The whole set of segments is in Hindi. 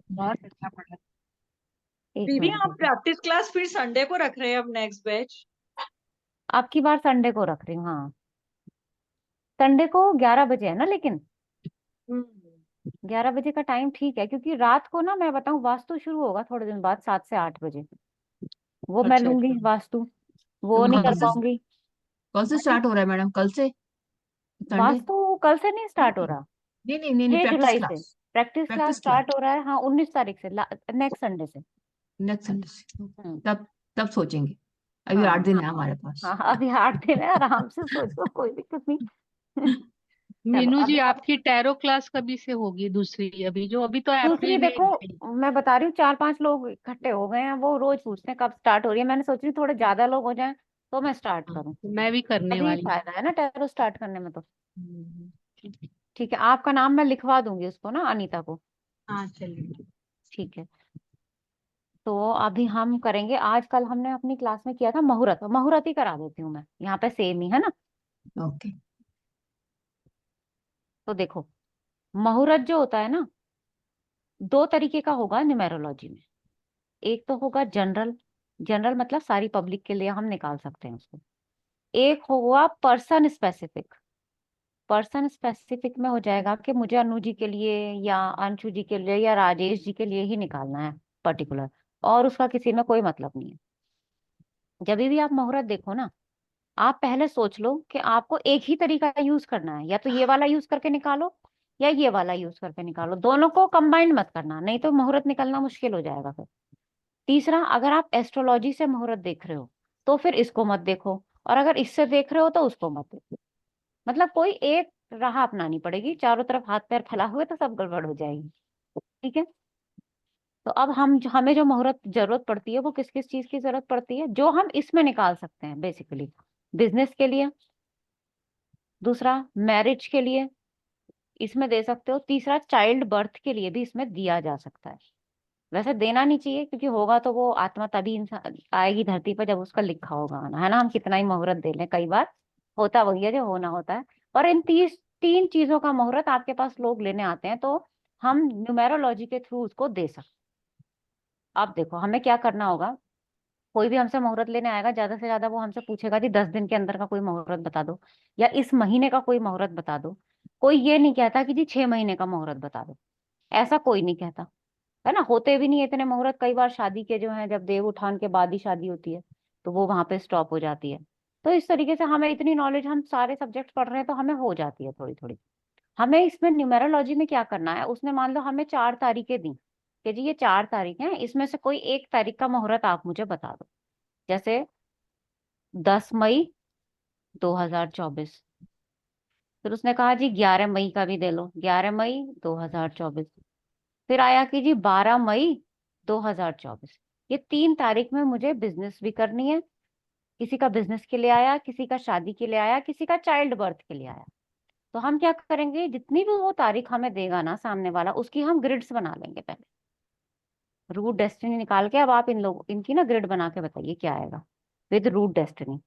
बहुत अच्छा पढ़ा। एक दीदी मिनट आप दीदी, प्रैक्टिस क्लास फिर संडे को रख रहे हैं अब नेक्स्ट बैच? आपकी बार संडे को रख रही हूँ, हाँ। संडे को 11 बजे है ना, लेकिन हम्म। 11 बजे का टाइम ठीक है, क्योंकि रात को ना मैं बताऊँ वास्तु शुरू होगा थोड़े दिन बाद, 7 से 8 बजे। वो मैं अच्छा लूंगी अच्छा। वास्तु, वो तो नहीं कर कल से पाऊंगी। कल से हाँ जी। स्टार्ट हो रहा है मैडम, कल से संडे? वास्तु कल से नहीं नहीं स्टार्ट हो नहीं रहा, नहीं नहीं नहीं नहीं, छह प्रैक्टिस जुलाई से class. Practice class practice class start हो रहा है, हाँ 19 तारीख से, नेक्स्ट संडे से। नेक्स्ट संडे से। हम्म। तब तब सोचेंगे। अभी हाँ 8 दिन है हमारे पास। हाँ हाँ, अभी 8 दिन है, आराम से सोचो, कोई दिक्कत नहीं। चलो मीनू जी अभी हम, आपकी टैरो क्लास कभी से होगी दूसरी? अभी जो अभी तो दूसरी अप्रैल में देखो, एक गई। मैं बता रही हूँ 4-5 लोग इकट्ठे हो गए हैं, वो रोज पूछते हैं कब स्टार्ट हो रही है। मैंने सोच रही हूँ थोड़े ज्यादा लोग हो जाएं तो मैं स्टार्ट हाँ, करूँ, तो मैं भी करने तभी वाली फायदा है ना टैरो स्टार्ट करने में तो। हूँ। ठीक है, आपका नाम मैं लिखवा दूंगी उसको ना, अनीता को। हाँ चलिए। ठीक है। तो अभी हम करेंगे, आजकल हमने अपनी क्लास में किया था मुहूर्त, मुहूर्त ही करा देती हूँ मैं यहाँ पे, सेम ही है ना। ओके। तो देखो, मुहूर्त जो होता है ना, 2 तरीके का होगा न्यूमेरोलॉजी में। एक तो होगा जनरल, जनरल मतलब सारी पब्लिक के लिए हम निकाल सकते हैं उसको। एक होगा पर्सन स्पेसिफिक, पर्सन स्पेसिफिक में हो जाएगा कि मुझे अनु जी के लिए या अंशु जी के लिए या राजेश जी के लिए ही निकालना है पर्टिकुलर, और उसका किसी में कोई मतलब नहीं है। जब भी आप मुहूर्त देखो ना, आप पहले सोच लो कि आपको एक ही तरीका यूज करना है, या तो ये वाला यूज करके निकालो या ये वाला यूज करके निकालो, दोनों को कंबाइंड मत करना, नहीं तो मुहूर्त निकलना मुश्किल हो जाएगा फिर। तीसरा, अगर आप एस्ट्रोलॉजी से मुहूर्त देख रहे हो तो फिर इसको मत देखो, और अगर इससे देख रहे हो तो उसको मत देखो। मतलब कोई एक राह अपनानी पड़ेगी, चारों तरफ हाथ पैर फैला हुए तो सब गड़बड़ हो जाएगी। ठीक है। तो अब हमें जो मुहूर्त जरूरत पड़ती है वो किस किस चीज की जरूरत पड़ती है, जो हम इसमें निकाल सकते हैं बेसिकली। बिजनेस के लिए, दूसरा मैरिज के लिए इसमें दे सकते हो, तीसरा चाइल्ड बर्थ के लिए भी इसमें दिया जा सकता है। वैसे देना नहीं चाहिए, क्योंकि होगा तो वो आत्मा तभी इंसान आएगी धरती पर जब उसका लिखा होगा आना, है ना। हम कितना ही मुहूर्त दे लें, कई बार होता वही है जो होना होता है। पर इन तीन चीजों का मुहूर्त आपके पास लोग लेने आते हैं, तो हम न्यूमेरोलॉजी के थ्रू उसको दे सकते हैं। अब देखो हमें क्या करना होगा, कोई भी हमसे मुहूर्त लेने आएगा, ज्यादा से ज्यादा वो हमसे पूछेगा कि 10 दिन के अंदर का कोई मुहूर्त बता दो, या इस महीने का कोई मुहूर्त बता दो। कोई ये नहीं कहता कि जी 6 महीने का मुहूर्त बता दो, ऐसा कोई नहीं कहता, है ना। होते भी नहीं है इतने मुहूर्त, कई बार शादी के जो है जब देव उठान के बाद ही शादी होती है, तो वो वहां पे स्टॉप हो जाती है। तो इस तरीके से हमें इतनी नॉलेज, हम सारे सब्जेक्ट पढ़ रहे हैं तो हमें हो जाती है थोड़ी थोड़ी। हमें इसमें न्यूमेरोलॉजी में क्या करना है, उसने मान लो हमें 4 तारीखें दी कि जी ये 4 तारीख हैं, इसमें से कोई एक तारीख का मुहूर्त आप मुझे बता दो। जैसे 10 मई 2024, फिर उसने कहा जी 11 मई का भी दे लो, 11 मई 2024। फिर आया कि जी 12 मई 2024। ये 3 तारीख में मुझे बिजनेस भी करनी है, किसी का बिजनेस के लिए आया, किसी का शादी के लिए आया, किसी का चाइल्ड बर्थ के लिए आया। तो हम क्या करेंगे, जितनी भी वो तारीख हमें देगा ना सामने वाला, उसकी हम ग्रिड्स बना लेंगे पहले, रूट डेस्टिनी निकाल के। अब आप इन लोग इनकी ना ग्रिड बना के बताइए क्या आएगा, विद रूट डेस्टिनी।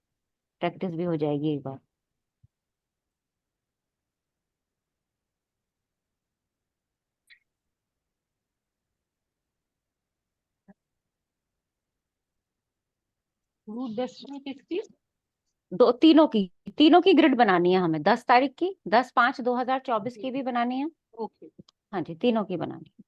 प्रैक्टिस भी हो जाएगी एक बार। रूट डेस्टिनी किसकी? दो, तीनों की ग्रिड बनानी है हमें, 10 तारीख की, 10/5/2024 की भी बनानी है। ओके। हाँ जी, तीनों की बनानी है।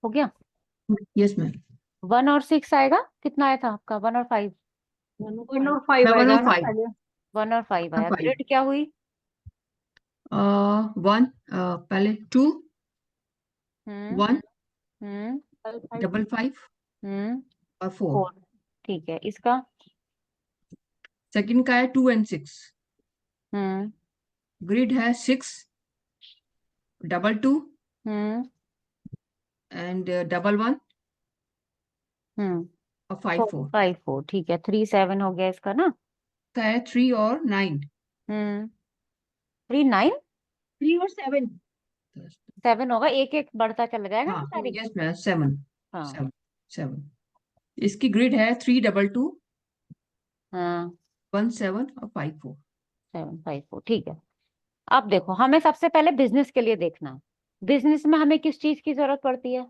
हो गया। Yes ma'am. 1 और 6 आएगा, कितना आया था आपका, 1 और 5? 1 और 5 मैं वन आएगा और ना फाइव पहले। 1 और 5 आया, 5। ग्रिड क्या हुई? वन, पहले टू, हम्म 1, हम्म 5, हम्म और 4। 4। ठीक है, इसका? सेकंड का है 2 and 6। हम्म ग्रिड है 6, 2, हम्म एंड 1, हम्म और 5, 4 5 4। ठीक है, 3 7 हो गया इसका ना। का है 3 और 9। 3 9 3 और 7। 7 होगा, एक एक बढ़ता चला जाएगा हाँ, ना सारी। यस मैम, 7, हाँ 7, 7। इसकी ग्रिड है 3 2 हाँ 1 7 और 5 4। 7 5 4। ठीक है, अब देखो, हमें सबसे पहले बिजनेस के लिए देखना है। बिजनेस में हमें किस चीज की जरूरत पड़ती है?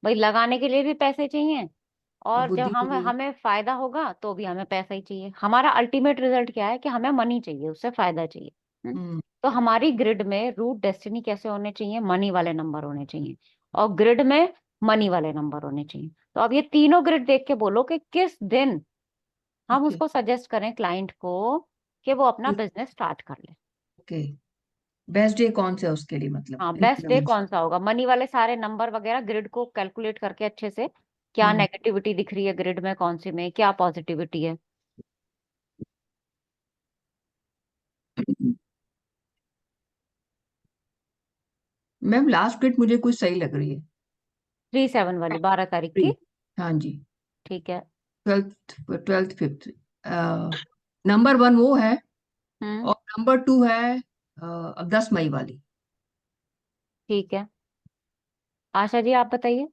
भाई लगाने के लिए भी पैसे चाहिए, और और जब बुद्धि हम के लिए। हमें फायदा होगा तो भी हमें पैसा ही चाहिए। हमारा अल्टीमेट रिजल्ट क्या है कि हमें मनी चाहिए, उससे फायदा चाहिए। हम्म, तो हमारी ग्रिड में रूट डेस्टिनी कैसे होने चाहिए? मनी वाले नंबर होने चाहिए, और ग्रिड में मनी वाले नंबर होने चाहिए। तो अब ये तीनों ग्रिड देख के बोलो कि किस दिन हम ओके, उसको सजेस्ट करें क्लाइंट को कि वो अपना बिजनेस स्टार्ट कर ले। ओके। बेस्ट डे कौन सा है उसके लिए, मतलब हाँ, इन बेस्ट डे तीनों में से? कौन सा होगा? मनी वाले सारे नंबर वगैरह ग्रिड को कैलकुलेट करके अच्छे से, क्या हम्म नेगेटिविटी दिख रही है ग्रिड में, कौन सी में क्या पॉजिटिविटी है। मैम लास्ट ग्रिड मुझे कुछ सही लग रही है। 3 7 वाली 12 तारीख की। थ्री, हाँ जी। ठीक है। 12th 5th। नंबर 1 वो है, हम्म और नंबर 2 है 10 मई वाली। ठीक है, आशा जी आप बताइए।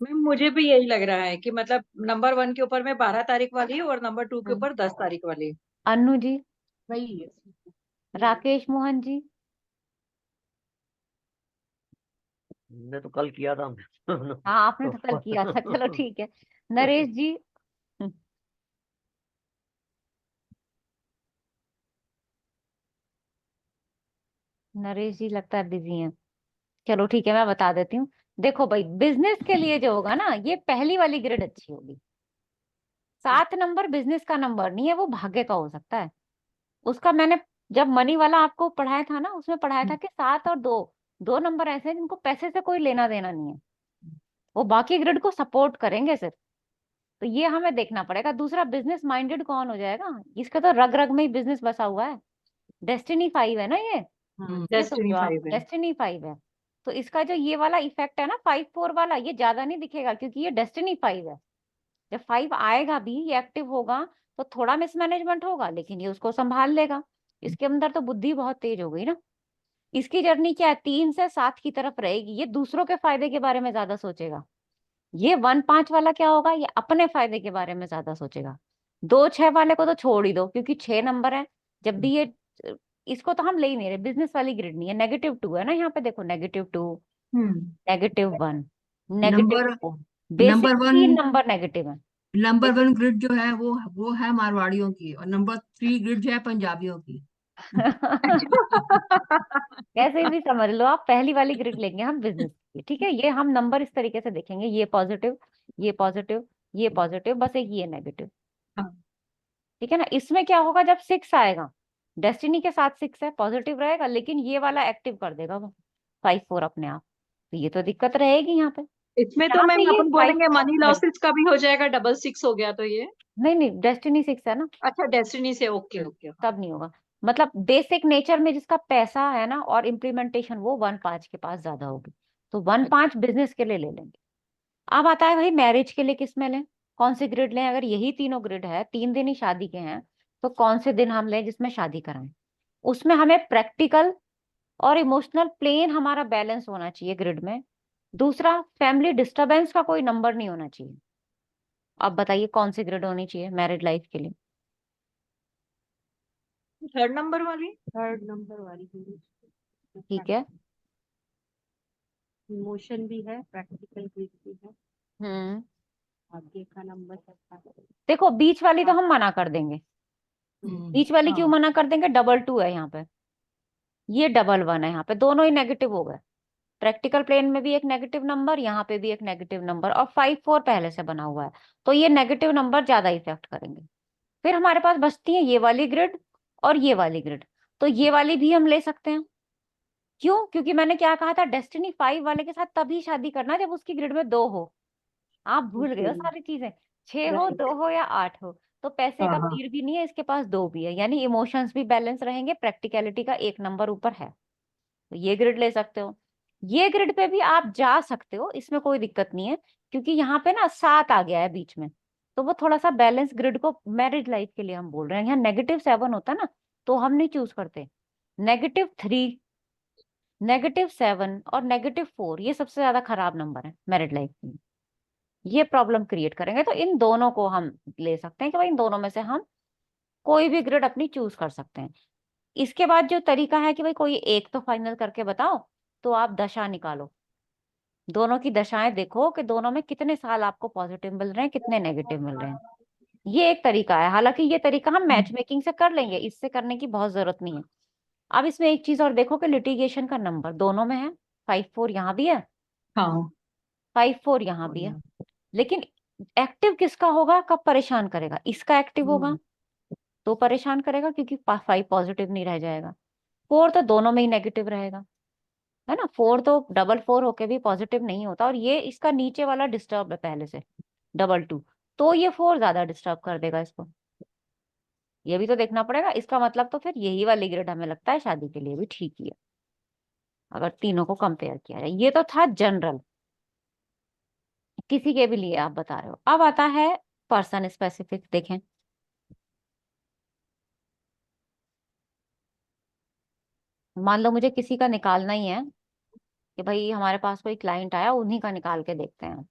मैम मुझे भी यही लग रहा है कि मतलब नंबर 1 के ऊपर में 12 तारीख वाली है और नंबर 2 के हम्म ऊपर 10 तारीख वाली है। अन्नू जी, वही है। राकेश मोहन जी। हमने तो कल किया था। हाँ, आपने तो कल किया था, चलो ठीक है। नरेश जी। हम्म, नरेश जी लगता है बिजी हैं। चलो ठीक है, मैं बता देती हूँ। देखो भाई, बिजनेस के लिए जो होगा ना, ये पहली वाली ग्रिड अच्छी होगी। 7 नंबर बिजनेस का नंबर नहीं है, वो भाग्य का हो सकता है। उसका मैंने जब मनी वाला आपको पढ़ाया था ना, उसमें पढ़ाया था कि 7 और 2, दो नंबर ऐसे हैं जिनको पैसे से कोई लेना देना नहीं है, वो बाकी ग्रिड को सपोर्ट करेंगे सिर्फ। तो ये हमें देखना पड़ेगा। दूसरा, बिजनेस माइंडेड कौन हो जाएगा? इसका तो रग रग में ही बिजनेस बसा हुआ है। डेस्टिनी 5 है ना ये हाँ, ये डेस्टिनी समझो आप, 5 है। डेस्टिनी 5 है। तो इसका जो ये वाला इफेक्ट है ना 5 4 वाला, ये ज्यादा नहीं दिखेगा क्योंकि ये डेस्टिनी 5 है। जब 5 आएगा भी, ये एक्टिव होगा, तो थोड़ा मिसमैनेजमेंट होगा, लेकिन ये उसको संभाल लेगा। इसके अंदर तो बुद्धि बहुत तेज हो गई ना। इसकी जर्नी क्या है? 3 से 7 की तरफ रहेगी। ये दूसरों के फायदे के बारे में ज्यादा सोचेगा। ये 1 5 वाला क्या होगा? ये अपने फायदे के बारे में ज्यादा सोचेगा। 2 6 वाले को तो छोड़ ही दो, क्योंकि 6 नंबर है। जब भी ये, इसको तो हम ले ही नहीं रहे, बिजनेस वाली ग्रिड नहीं है। -2 है ना यहाँ पे, देखो -2, हम्म -1, नेगेटिव नंबर 4। बेसिक नंबर 1 तीन नंबर नेगेटिव है। नंबर 1 ग्रिड जो है वो है मारवाड़ियों की, और नंबर 3 ग्रिड जो है पंजाबियों की। कैसे भी समझ लो आप, पहली वाली ग्रिड लेंगे हम बिजनेस की, ठीक है। ये हम नंबर इस तरीके से देखेंगे, ये पॉजिटिव, ये पॉजिटिव, ये पॉजिटिव, बस एक ये नेगेटिव। ठीक है ना। इसमें क्या होगा जब 6 आएगा? डेस्टिनी के साथ 6 है, पॉजिटिव रहेगा, लेकिन ये वाला एक्टिव कर देगा वो 5 4 अपने आप। तो ये तो दिक्कत रहेगी यहाँ पे। इसमें तो यहाँ पे मैम ये अपन 5 बोलेंगे 4 मनी लॉसेस का भी हो जाएगा, 6 हो गया तो ये। नहीं नहीं, डेस्टिनी 6 है ना, अच्छा, डेस्टिनी से ओके ओके। तब नहीं होगा। मतलब बेसिक नेचर में जिसका पैसा है ना, और इम्प्लीमेंटेशन, वो 1 5 के पास ज्यादा होगी। तो 1 5 बिजनेस के लिए ले लेंगे। अब आता है भाई, मैरिज के लिए किस में लें, कौन सी ग्रिड लें? अगर यही तीनों ग्रिड है, 3 दिन ही शादी के हैं, तो कौन से दिन हम लें जिसमें शादी कराएं? उसमें हमें प्रैक्टिकल और इमोशनल प्लेन हमारा बैलेंस होना चाहिए ग्रिड में। दूसरा, फैमिली डिस्टरबेंस का कोई नंबर नहीं होना चाहिए। अब बताइए कौन सी ग्रिड होनी चाहिए मैरिड लाइफ के लिए? थर्ड नंबर वाली। थर्ड नंबर वाली ठीक है। इमोशन भी है, प्रैक्टिकल भी है, हम्म आगे का नंबर सबका। देखो, बीच वाली तो हम मना कर देंगे। हम्म बीच वाली क्यों हाँ, मना कर देंगे? 2 2 है यहाँ पे, ये 1 1 है यहाँ पे, दोनों ही नेगेटिव हो गए। प्रैक्टिकल प्लेन में भी एक नेगेटिव नंबर, यहाँ पे भी एक नेगेटिव नंबर, और 5 4 पहले से बना हुआ है। तो ये नेगेटिव नंबर ज्यादा इफेक्ट करेंगे। फिर हमारे पास बचती है ये वाली ग्रिड और ये वाली ग्रिड। तो ये वाली भी हम ले सकते हैं। क्यों? क्योंकि मैंने क्या कहा था, डेस्टिनी 5 वाले के साथ तभी शादी करना जब उसकी ग्रिड में 2 हो। आप भूल गए हो Okay. सारी चीजें, 6 हो, Right. 2 हो या 8 हो। तो पैसे का हाँ। तीर भी नहीं है, इसके पास 2 भी है, यानी इमोशंस भी बैलेंस रहेंगे, प्रैक्टिकलिटी का 1 नंबर ऊपर है। तो ये ग्रिड ले सकते हो। ये ग्रिड पे भी आप जा सकते हो, इसमें कोई दिक्कत नहीं है, क्योंकि यहाँ पे ना 7 आ गया है बीच में, तो वो थोड़ा सा बैलेंस ग्रिड को मैरिज लाइफ के लिए हम बोल रहे हैं। यहाँ -7 होता ना तो हम नहीं चूज करते। -3, -7 और -4 ये सबसे ज्यादा खराब नंबर है मैरिड लाइफ में। ये प्रॉब्लम क्रिएट करेंगे, तो इन दोनों को हम ले सकते हैं कि भाई इन दोनों में से हम कोई भी ग्रिड अपनी चूज कर सकते हैं। इसके बाद जो तरीका है कि भाई कोई एक तो फाइनल करके बताओ, तो आप दशा निकालो, दोनों की दशाएं देखो कि दोनों में कितने साल आपको पॉजिटिव मिल रहे हैं, कितने नेगेटिव मिल रहे हैं। ये एक तरीका है, हालांकि ये तरीका हम मैच मेकिंग से कर लेंगे, इससे करने की बहुत जरूरत नहीं है। अब इसमें एक चीज और देखो कि लिटिगेशन का नंबर दोनों में है, 5-4 यहाँ भी है, हाँ 5-4 यहाँ भी है, लेकिन एक्टिव किसका होगा, कब परेशान करेगा, इसका एक्टिव होगा तो परेशान करेगा, क्योंकि 5 पॉजिटिव नहीं रह जाएगा। 4 तो दोनों में ही नेगेटिव रहेगा, है ना। 4 तो 4 होके भी पॉजिटिव नहीं होता, और ये इसका नीचे वाला डिस्टर्ब है पहले से 2, तो ये 4 ज्यादा डिस्टर्ब कर देगा इसको। ये भी तो देखना पड़ेगा, इसका मतलब तो फिर यही वाली ग्रेड हमें लगता है शादी के लिए भी ठीक ही है, अगर तीनों को कंपेयर किया जाए। ये तो था जनरल, किसी के भी लिए आप बता रहे हो। अब आता है पर्सन स्पेसिफिक। देखें, मान लो मुझे किसी का निकालना ही है कि भाई हमारे पास कोई क्लाइंट आया, उन्हीं का निकाल के देखते हैं।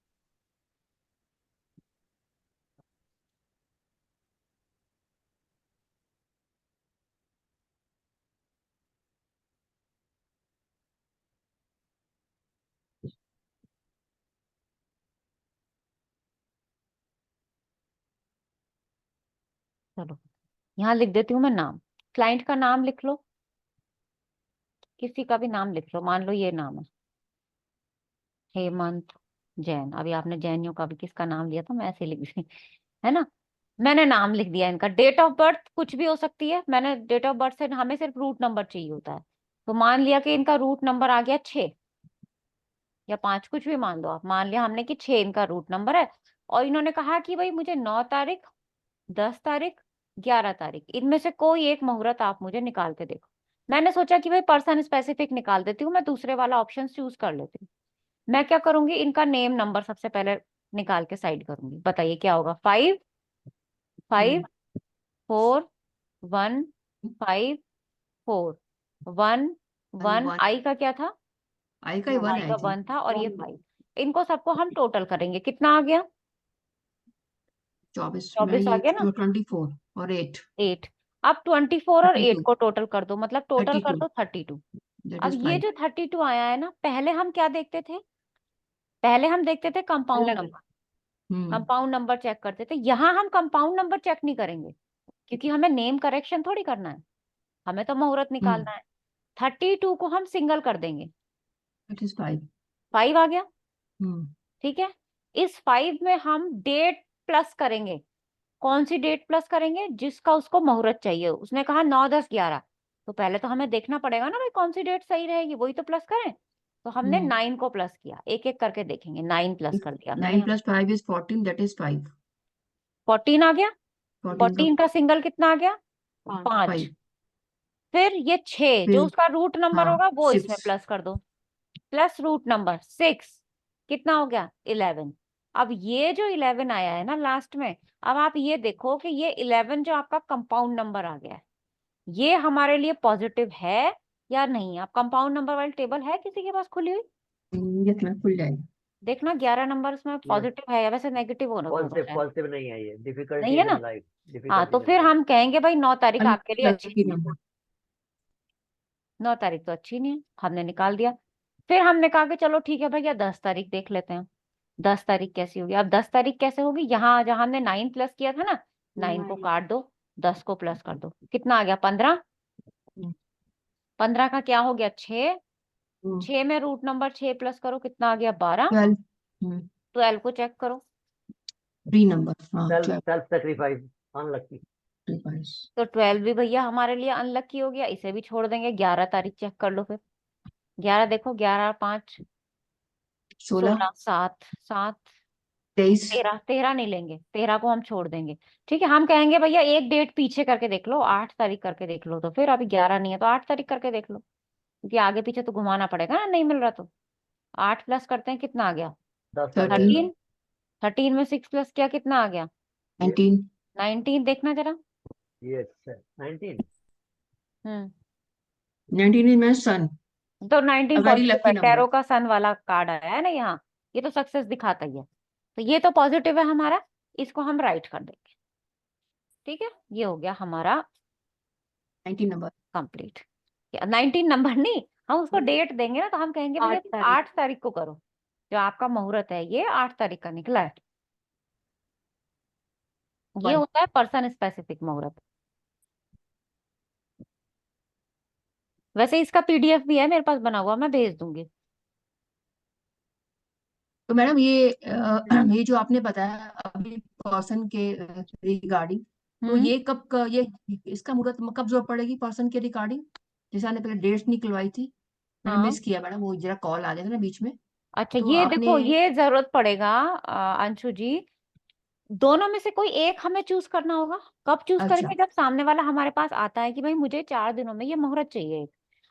चलो यहाँ लिख देती हूँ मैं नाम, क्लाइंट का नाम लिख लो, किसी का भी नाम लिख लो, मान लो ये नाम है हेमंत जैन। अभी आपने जैनियों का भी किसका नाम लिया था, मैं ऐसे लिख दी है ना। मैंने नाम लिख दिया, इनका डेट ऑफ बर्थ कुछ भी हो सकती है, मैंने डेट ऑफ बर्थ से हमें सिर्फ रूट नंबर चाहिए होता है। तो मान लिया कि इनका रूट नंबर आ गया 6 या 5, कुछ भी मान लो आप, मान लिया हमने कि 6 इनका रूट नंबर है। और इन्होंने कहा कि भाई मुझे 9 तारीख, 10 तारीख, 11 तारीख, इनमें से कोई एक मुहूर्त आप मुझे निकाल के देखो। मैंने सोचा कि भाई पर्सन स्पेसिफिक निकाल देती हूँ, मैं दूसरे वाला ऑप्शन चूज कर लेती हूँ। मैं क्या करूंगी, इनका नेम नंबर सबसे पहले निकाल के साइड करूंगी। बताइए क्या होगा, 5 5 4 1 5 4 1 1, आई का क्या था, आई का ही वन आई आई का थी 1 था, और ये 5। इनको सबको हम टोटल करेंगे, कितना आ गया, 24 में 24 आ ये गया ना, 24 और 8 8। अब 24 और 8 32 को टोटल कर दो, मतलब टोटल कर 32 दो 32। दैट अब इज ये 5 जो 32 आया है ना, पहले हम क्या देखते थे, पहले हम देखते थे कंपाउंड अलग नंबर, हम्म कंपाउंड नंबर चेक करते थे। यहाँ हम कंपाउंड नंबर चेक नहीं करेंगे, क्योंकि हमें नेम करेक्शन थोड़ी करना है, हमें तो मुहूर्त हम्म निकालना है। 32 को हम सिंगल कर देंगे, दैट इज 5 5 आ गया, हम्म ठीक है। इस 5 में हम डेट प्लस करेंगे, कौन सी डेट प्लस करेंगे, जिसका उसको मुहूर्त चाहिए। उसने कहा 9 10 11, तो पहले तो हमें देखना पड़ेगा ना भाई कौन सी डेट सही रहेगी, वही तो प्लस करें। तो हमने 9 को प्लस किया, एक एक करके देखेंगे। 9 प्लस कर दिया मैंने 9 यहाँ, + 5 इज 14 दैट इज 5 14 आ गया। 14 का 14 का सिंगल कितना आ गया, 5। 5 फिर ये 6 जो फिर उसका रूट नंबर हाँ होगा वो 6 इसमें प्लस कर दो, प्लस रूट नंबर 6, कितना हो गया 11। अब ये जो 11 आया है ना लास्ट में, अब आप ये देखो कि ये 11 जो आपका कंपाउंड नंबर आ गया है, ये हमारे लिए पॉजिटिव है या नहीं। आप कंपाउंड नंबर वाली टेबल है किसी के पास खुली हुई, ये तुम्हें खुल जाएगा देखना 11 नंबर उसमें पॉजिटिव है या वैसे नेगेटिव होगा पॉजिटिव शायद, पॉजिटिव नहीं है, ये नहीं डिफिकल्टीज है ना। इन लाइफ, हाँ डिफिकल्टीज तो इन फिर लाइफ। हम कहेंगे भाई 9 तारीख आपके लिए अच्छी अनलकी नहीं है, नंबर 9 तारीख तो अच्छी नहीं है, हमने निकाल दिया। फिर हमने कहा कि चलो ठीक है भैया 10 तारीख देख लेते हैं, 10 तारीख कैसी होगी। अब 10 तारीख कैसे होगी, यहाँ जहां हमने 9 प्लस किया था ना, 9 को काट दो, 10 को प्लस कर दो, कितना आ गया 15। 15 का क्या हो गया 6, 6 में रूट नंबर 6 प्लस करो, कितना आ गया 12। 12 12 को चेक करो, 3 नंबर हाँ सेल्फ 12 सेल्फ सेक्रीफाइस, अनलकी। तो 12 भी भैया हमारे लिए अनलकी हो गया, इसे भी छोड़ देंगे। 11 तारीख चेक कर लो फिर। 11 देखो, 11 5 16, 16 7 7 23, 13, 13 नहीं लेंगे, 13 को हम छोड़ देंगे। ठीक है, हम कहेंगे भैया एक डेट पीछे करके देख लो, 8 तारीख करके देख लो। तो फिर अभी 11 नहीं है तो 8 तारीख करके देख लो, क्योंकि आगे पीछे तो घुमाना पड़ेगा ना, नहीं मिल रहा तो। 8 प्लस करते हैं, कितना आ गया? 10 आ 13, जाएगा। 13। 13 में 6 प्लस किया, कितना आ गया? 19, 19। देखना जरा। ये 19। हम्म 19 इज माय सन, तो अ 19 वेरी पॉजिटिव लकी है, नंबर। टैरो का सन वाला कार्ड आया है ना यहाँ, ये तो सक्सेस दिखाता ही है। तो ये तो पॉजिटिव है हमारा, इसको हम राइट कर देंगे। ठीक है, ये हो गया हमारा 19 नंबर। कंप्लीट। 19 नंबर नहीं, हम उसको डेट देंगे ना, तो हम कहेंगे भैया 8 तारीख 8 तारीख को करो। जो आपका मुहूर्त है ये 8 तारीख का निकला है। ये 1। होता है पर्सन स्पेसिफिक मुहूर्त। वैसे इसका पीडीएफ भी है मेरे पास बना हुआ, मैं भेज दूंगी। तो मैडम ये जो आपने बताया अभी पर्सन के रिगार्डिंग, तो हम्म ये ये इसका मुहूर्त कब जरूरत पड़ेगी पर्सन के रिगार्डिंग? जैसे आपने पहले डेट्स निकलवाई थी, मैंने हाँ, मिस किया मैडम, वो जरा कॉल आ गया था ना बीच में। अच्छा तो ये आपने देखो, ये जरूरत पड़ेगा अंशु जी, दोनों में से कोई एक हमें चूज करना होगा। कब चूज अच्छा। करेंगे? जब सामने वाला हमारे पास आता है कि भाई मुझे 4 दिनों में ये मुहूर्त चाहिए।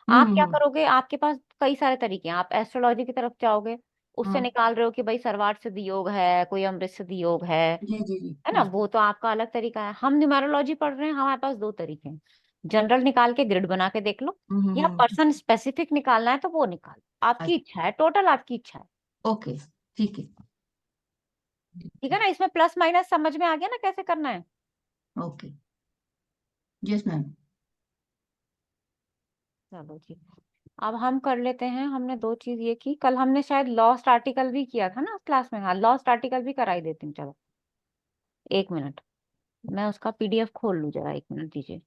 हम्म आप क्या हम्म करोगे? आपके पास कई सारे तरीके हैं, आप एस्ट्रोलॉजी की तरफ जाओगे, उससे हाँ, निकाल रहे हो कि भाई सर्वार्थ सिद्धि योग है, कोई अमृत सिद्धि योग जी जी जी है ना, वो तो आपका अलग तरीका है। हम न्यूमेरोलॉजी पढ़ रहे हैं, हमारे पास दो तरीके हैं। जनरल निकाल के ग्रिड बना के देख लो, या हम्म। पर्सन स्पेसिफिक निकालना है तो वो निकालो, आपकी इच्छा है, टोटल आपकी इच्छा है। ओके, ठीक है। ठीक है ना, इसमें प्लस माइनस समझ में आ गया ना कैसे करना है। Okay, yes ma'am. चलो जी, अब हम कर लेते हैं। हमने दो चीज ये की, कल हमने शायद लॉस्ट आर्टिकल भी किया था ना क्लास में। हाँ, लॉस्ट आर्टिकल भी कराई देती हूँ। चलो 1 मिनट, मैं उसका पीडीएफ खोल लूँ जरा, 1 मिनट दीजिए।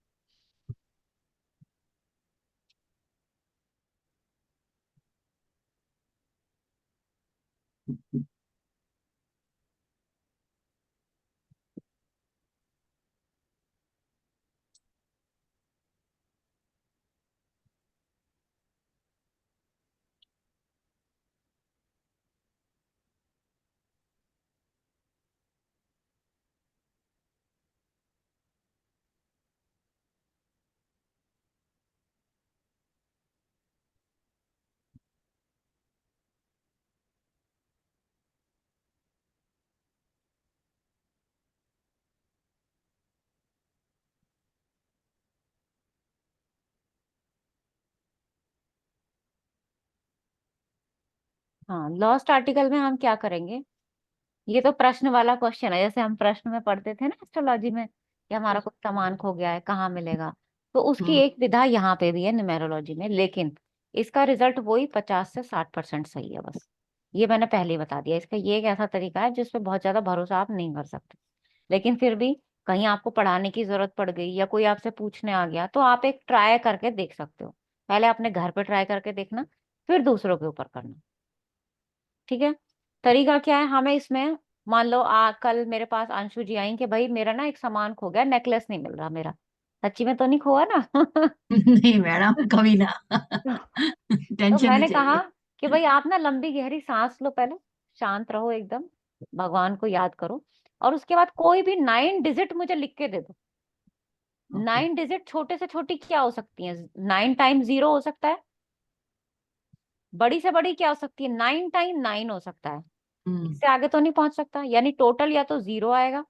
हाँ, लॉस्ट आर्टिकल में हम क्या करेंगे, ये तो प्रश्न वाला क्वेश्चन है, जैसे हम प्रश्न में पढ़ते थे ना एस्ट्रोलॉजी में कि हमारा कुछ सामान खो गया है, कहाँ मिलेगा। तो उसकी हम्म एक विधा यहाँ पे भी है न्यूमेरोलॉजी में, लेकिन इसका रिजल्ट वही 50 से 60% सही है बस। ये मैंने पहले ही बता दिया। इसका ये एक ऐसा तरीका है जिसपे बहुत ज्यादा भरोसा आप नहीं कर सकते, लेकिन फिर भी कहीं आपको पढ़ाने की जरूरत पड़ गई या कोई आपसे पूछने आ गया तो आप एक ट्राई करके देख सकते हो। पहले अपने घर पे ट्राई करके देखना, फिर दूसरों के ऊपर करना। ठीक है, तरीका क्या है हमें इसमें, मान लो कल मेरे पास अंशु जी आई कि भाई मेरा ना एक सामान खो गया, नेकलेस नहीं मिल रहा मेरा। सच्ची में तो नहीं खोआ ना? नहीं मैडम, कभी ना। तो टेंशन नहीं मैंने कहा चाहिए। कि भाई आप ना लंबी गहरी सांस लो, पहले शांत रहो एकदम, भगवान को याद करो, और उसके बाद कोई भी 9 डिजिट मुझे लिख के दे दो। ओके। 9 डिजिट छोटे से छोटी क्या हो सकती है? 9 टाइम 0 हो सकता है, बड़ी से बड़ी क्या हो सकती है? 9 टाइम 9 हो सकता है, हम्म इससे आगे तो नहीं पहुंच सकता। यानी टोटल या तो 0 आएगा